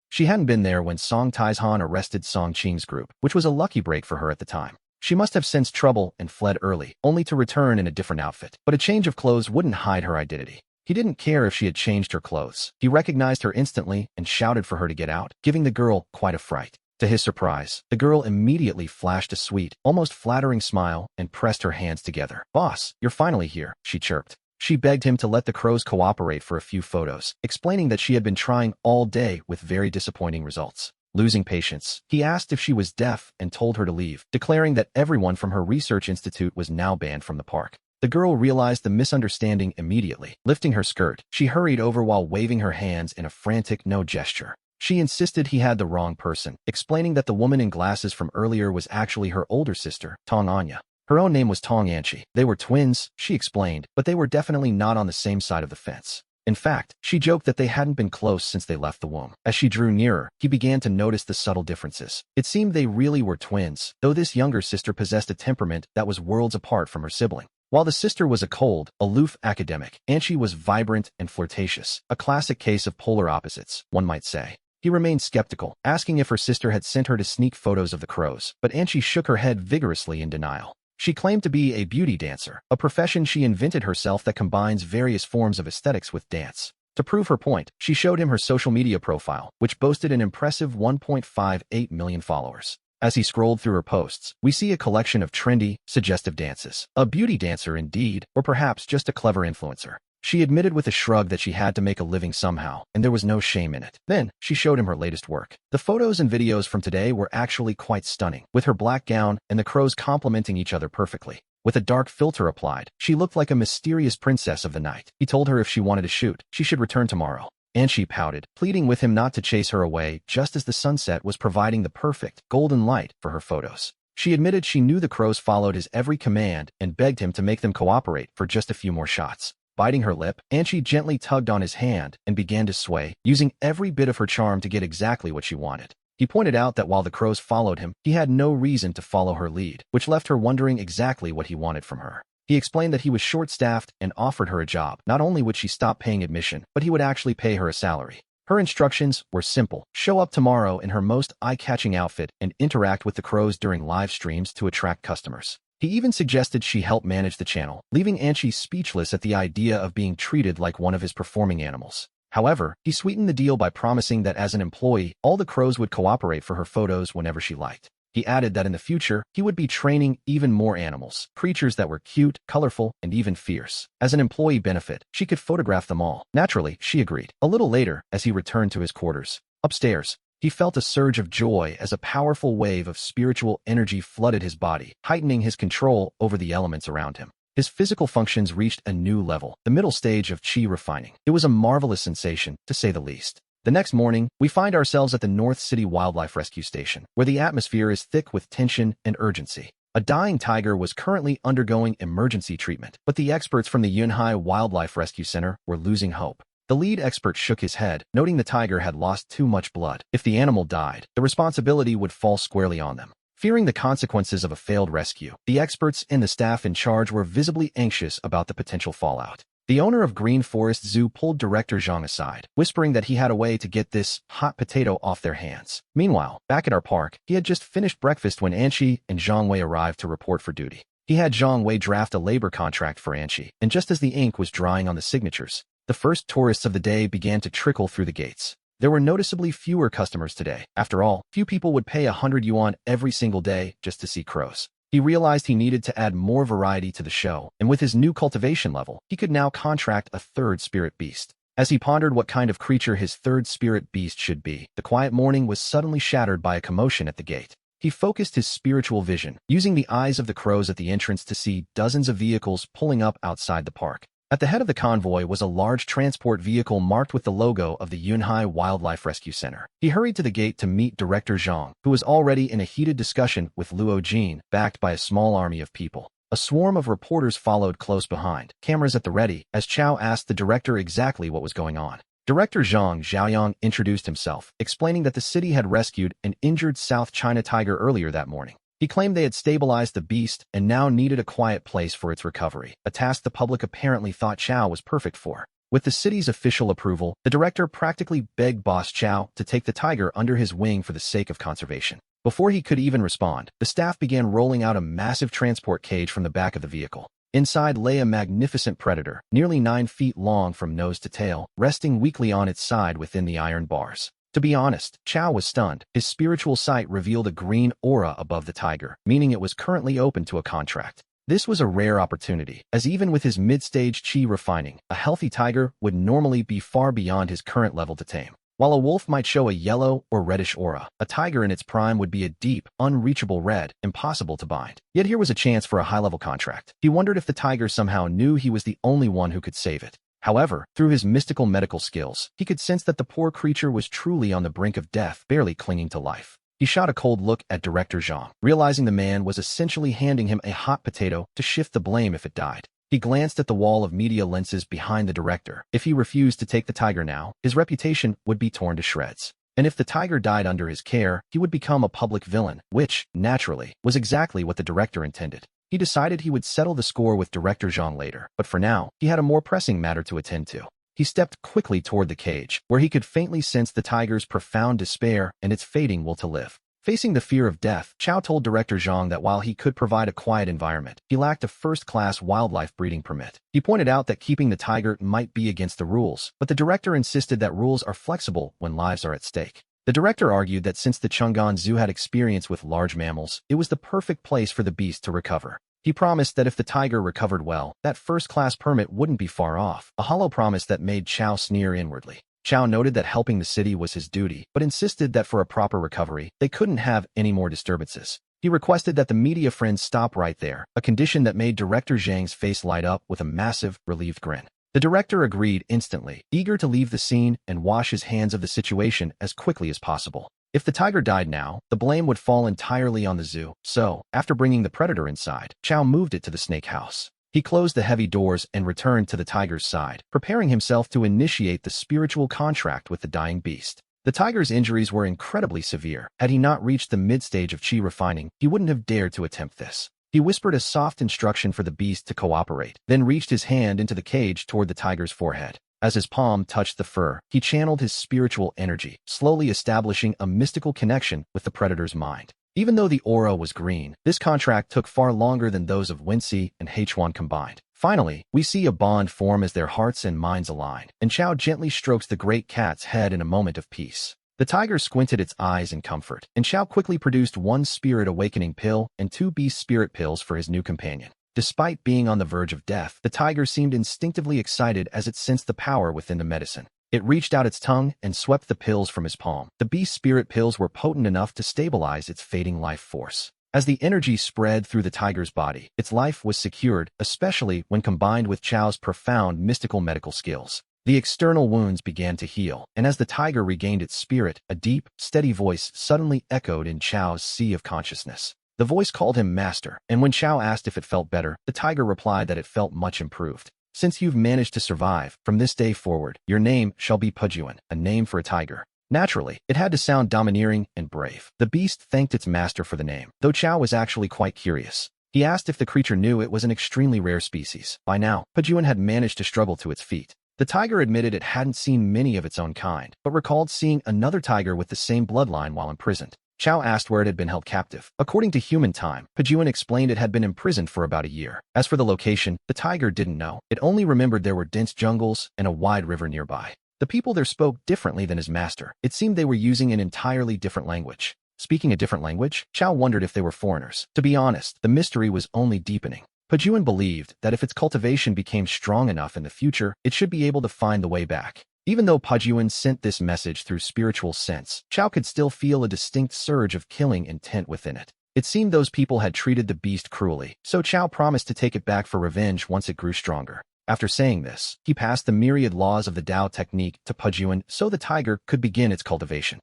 She hadn't been there when Song Taizhan arrested Song Qing's group, which was a lucky break for her at the time. She must have sensed trouble and fled early, only to return in a different outfit. But a change of clothes wouldn't hide her identity. He didn't care if she had changed her clothes. He recognized her instantly and shouted for her to get out, giving the girl quite a fright. To his surprise, the girl immediately flashed a sweet, almost flattering smile and pressed her hands together. "Boss, you're finally here," she chirped. She begged him to let the crows cooperate for a few photos, explaining that she had been trying all day with very disappointing results. Losing patience, he asked if she was deaf and told her to leave, declaring that everyone from her research institute was now banned from the park. The girl realized the misunderstanding immediately. Lifting her skirt, she hurried over while waving her hands in a frantic no gesture. She insisted he had the wrong person, explaining that the woman in glasses from earlier was actually her older sister, Tong Anya. Her own name was Tong Anchi. They were twins, she explained, but they were definitely not on the same side of the fence. In fact, she joked that they hadn't been close since they left the womb. As she drew nearer, he began to notice the subtle differences. It seemed they really were twins, though this younger sister possessed a temperament that was worlds apart from her sibling. While the sister was a cold, aloof academic, Anchi was vibrant and flirtatious, a classic case of polar opposites, one might say. He remained skeptical, asking if her sister had sent her to sneak photos of the crows, but Anchi shook her head vigorously in denial. She claimed to be a beauty dancer, a profession she invented herself that combines various forms of aesthetics with dance. To prove her point, she showed him her social media profile, which boasted an impressive 1.58 million followers. As he scrolled through her posts, we see a collection of trendy, suggestive dances. A beauty dancer indeed, or perhaps just a clever influencer. She admitted with a shrug that she had to make a living somehow, and there was no shame in it. Then, she showed him her latest work. The photos and videos from today were actually quite stunning, with her black gown and the crows complementing each other perfectly. With a dark filter applied, she looked like a mysterious princess of the night. He told her if she wanted to shoot, she should return tomorrow. And she pouted, pleading with him not to chase her away just as the sunset was providing the perfect, golden light for her photos. She admitted she knew the crows followed his every command and begged him to make them cooperate for just a few more shots. Biting her lip, Anchi gently tugged on his hand and began to sway, using every bit of her charm to get exactly what she wanted. He pointed out that while the crows followed him, he had no reason to follow her lead, which left her wondering exactly what he wanted from her. He explained that he was short-staffed and offered her a job. Not only would she stop paying admission, but he would actually pay her a salary. Her instructions were simple. Show up tomorrow in her most eye-catching outfit and interact with the crows during live streams to attract customers. He even suggested she help manage the channel, leaving Anchi speechless at the idea of being treated like one of his performing animals. However, he sweetened the deal by promising that as an employee, all the crows would cooperate for her photos whenever she liked. He added that in the future, he would be training even more animals, creatures that were cute, colorful, and even fierce. As an employee benefit, she could photograph them all. Naturally, she agreed. A little later, as he returned to his quarters. Upstairs, He felt a surge of joy as a powerful wave of spiritual energy flooded his body, heightening his control over the elements around him. His physical functions reached a new level, the middle stage of chi refining. It was a marvelous sensation, to say the least. The next morning, we find ourselves at the North City Wildlife Rescue Station, where the atmosphere is thick with tension and urgency. A dying tiger was currently undergoing emergency treatment, but the experts from the Yunhai Wildlife Rescue Center were losing hope. The lead expert shook his head, noting the tiger had lost too much blood. If the animal died, the responsibility would fall squarely on them. Fearing the consequences of a failed rescue, the experts and the staff in charge were visibly anxious about the potential fallout. The owner of Green Forest Zoo pulled Director Zhang aside, whispering that he had a way to get this hot potato off their hands. Meanwhile, back at our park, he had just finished breakfast when Anqi and Zhang Wei arrived to report for duty. He had Zhang Wei draft a labor contract for Anqi, and just as the ink was drying on the signatures, the first tourists of the day began to trickle through the gates. There were noticeably fewer customers today. After all, few people would pay 100 yuan every single day just to see crows. He realized he needed to add more variety to the show, and with his new cultivation level, he could now contract a third spirit beast. As he pondered what kind of creature his third spirit beast should be, the quiet morning was suddenly shattered by a commotion at the gate. He focused his spiritual vision, using the eyes of the crows at the entrance to see dozens of vehicles pulling up outside the park. At the head of the convoy was a large transport vehicle marked with the logo of the Yunhai Wildlife Rescue Center. He hurried to the gate to meet Director Zhang, who was already in a heated discussion with Luo Jin, backed by a small army of people. A swarm of reporters followed close behind, cameras at the ready, as Chao asked the director exactly what was going on. Director Zhang Xiaoyang introduced himself, explaining that the city had rescued an injured South China tiger earlier that morning. He claimed they had stabilized the beast and now needed a quiet place for its recovery, a task the public apparently thought Chao was perfect for. With the city's official approval, the director practically begged Boss Chao to take the tiger under his wing for the sake of conservation. Before he could even respond, the staff began rolling out a massive transport cage from the back of the vehicle. Inside lay a magnificent predator, nearly 9 feet long from nose to tail, resting weakly on its side within the iron bars. To be honest, Chao was stunned. His spiritual sight revealed a green aura above the tiger, meaning it was currently open to a contract. This was a rare opportunity, as even with his mid-stage chi refining, a healthy tiger would normally be far beyond his current level to tame. While a wolf might show a yellow or reddish aura, a tiger in its prime would be a deep, unreachable red, impossible to bind. Yet here was a chance for a high-level contract. He wondered if the tiger somehow knew he was the only one who could save it. However, through his mystical medical skills, he could sense that the poor creature was truly on the brink of death, barely clinging to life. He shot a cold look at Director Zhang, realizing the man was essentially handing him a hot potato to shift the blame if it died. He glanced at the wall of media lenses behind the director. If he refused to take the tiger now, his reputation would be torn to shreds. And if the tiger died under his care, he would become a public villain, which, naturally, was exactly what the director intended. He decided he would settle the score with Director Zhang later, but for now, he had a more pressing matter to attend to. He stepped quickly toward the cage, where he could faintly sense the tiger's profound despair and its fading will to live. Facing the fear of death, Chao told Director Zhang that while he could provide a quiet environment, he lacked a first-class wildlife breeding permit. He pointed out that keeping the tiger might be against the rules, but the director insisted that rules are flexible when lives are at stake. The director argued that since the Chang'an Zoo had experience with large mammals, it was the perfect place for the beast to recover. He promised that if the tiger recovered well, that first-class permit wouldn't be far off, a hollow promise that made Chao sneer inwardly. Chao noted that helping the city was his duty, but insisted that for a proper recovery, they couldn't have any more disturbances. He requested that the media friends stop right there, a condition that made Director Zhang's face light up with a massive, relieved grin. The director agreed instantly, eager to leave the scene and wash his hands of the situation as quickly as possible. If the tiger died now, the blame would fall entirely on the zoo, so, after bringing the predator inside, Chao moved it to the snake house. He closed the heavy doors and returned to the tiger's side, preparing himself to initiate the spiritual contract with the dying beast. The tiger's injuries were incredibly severe. Had he not reached the mid-stage of chi refining, he wouldn't have dared to attempt this. He whispered a soft instruction for the beast to cooperate, then reached his hand into the cage toward the tiger's forehead. As his palm touched the fur, he channeled his spiritual energy, slowly establishing a mystical connection with the predator's mind. Even though the aura was green, this contract took far longer than those of Wenxi and Hechuan combined. Finally, we see a bond form as their hearts and minds align, and Chao gently strokes the great cat's head in a moment of peace. The tiger squinted its eyes in comfort, and Chao quickly produced 1 spirit awakening pill and 2 beast spirit pills for his new companion. Despite being on the verge of death, the tiger seemed instinctively excited as it sensed the power within the medicine. It reached out its tongue and swept the pills from his palm. The beast's spirit pills were potent enough to stabilize its fading life force. As the energy spread through the tiger's body, its life was secured, especially when combined with Chow's profound mystical medical skills. The external wounds began to heal, and as the tiger regained its spirit, a deep, steady voice suddenly echoed in Chow's sea of consciousness. The voice called him master, and when Chow asked if it felt better, the tiger replied that it felt much improved. Since you've managed to survive, from this day forward, your name shall be Pujuan, a name for a tiger. Naturally, it had to sound domineering and brave. The beast thanked its master for the name, though Chow was actually quite curious. He asked if the creature knew it was an extremely rare species. By now, Pujuan had managed to struggle to its feet. The tiger admitted it hadn't seen many of its own kind, but recalled seeing another tiger with the same bloodline while imprisoned. Chow asked where it had been held captive. According to human time, Pujuan explained it had been imprisoned for about a year. As for the location, the tiger didn't know. It only remembered there were dense jungles and a wide river nearby. The people there spoke differently than his master. It seemed they were using an entirely different language. Speaking a different language, Chow wondered if they were foreigners. To be honest, the mystery was only deepening. Pujuan believed that if its cultivation became strong enough in the future, it should be able to find the way back. Even though Pujuan sent this message through spiritual sense, Chow could still feel a distinct surge of killing intent within it. It seemed those people had treated the beast cruelly, so Chow promised to take it back for revenge once it grew stronger. After saying this, he passed the myriad laws of the Tao technique to Pujuan so the tiger could begin its cultivation.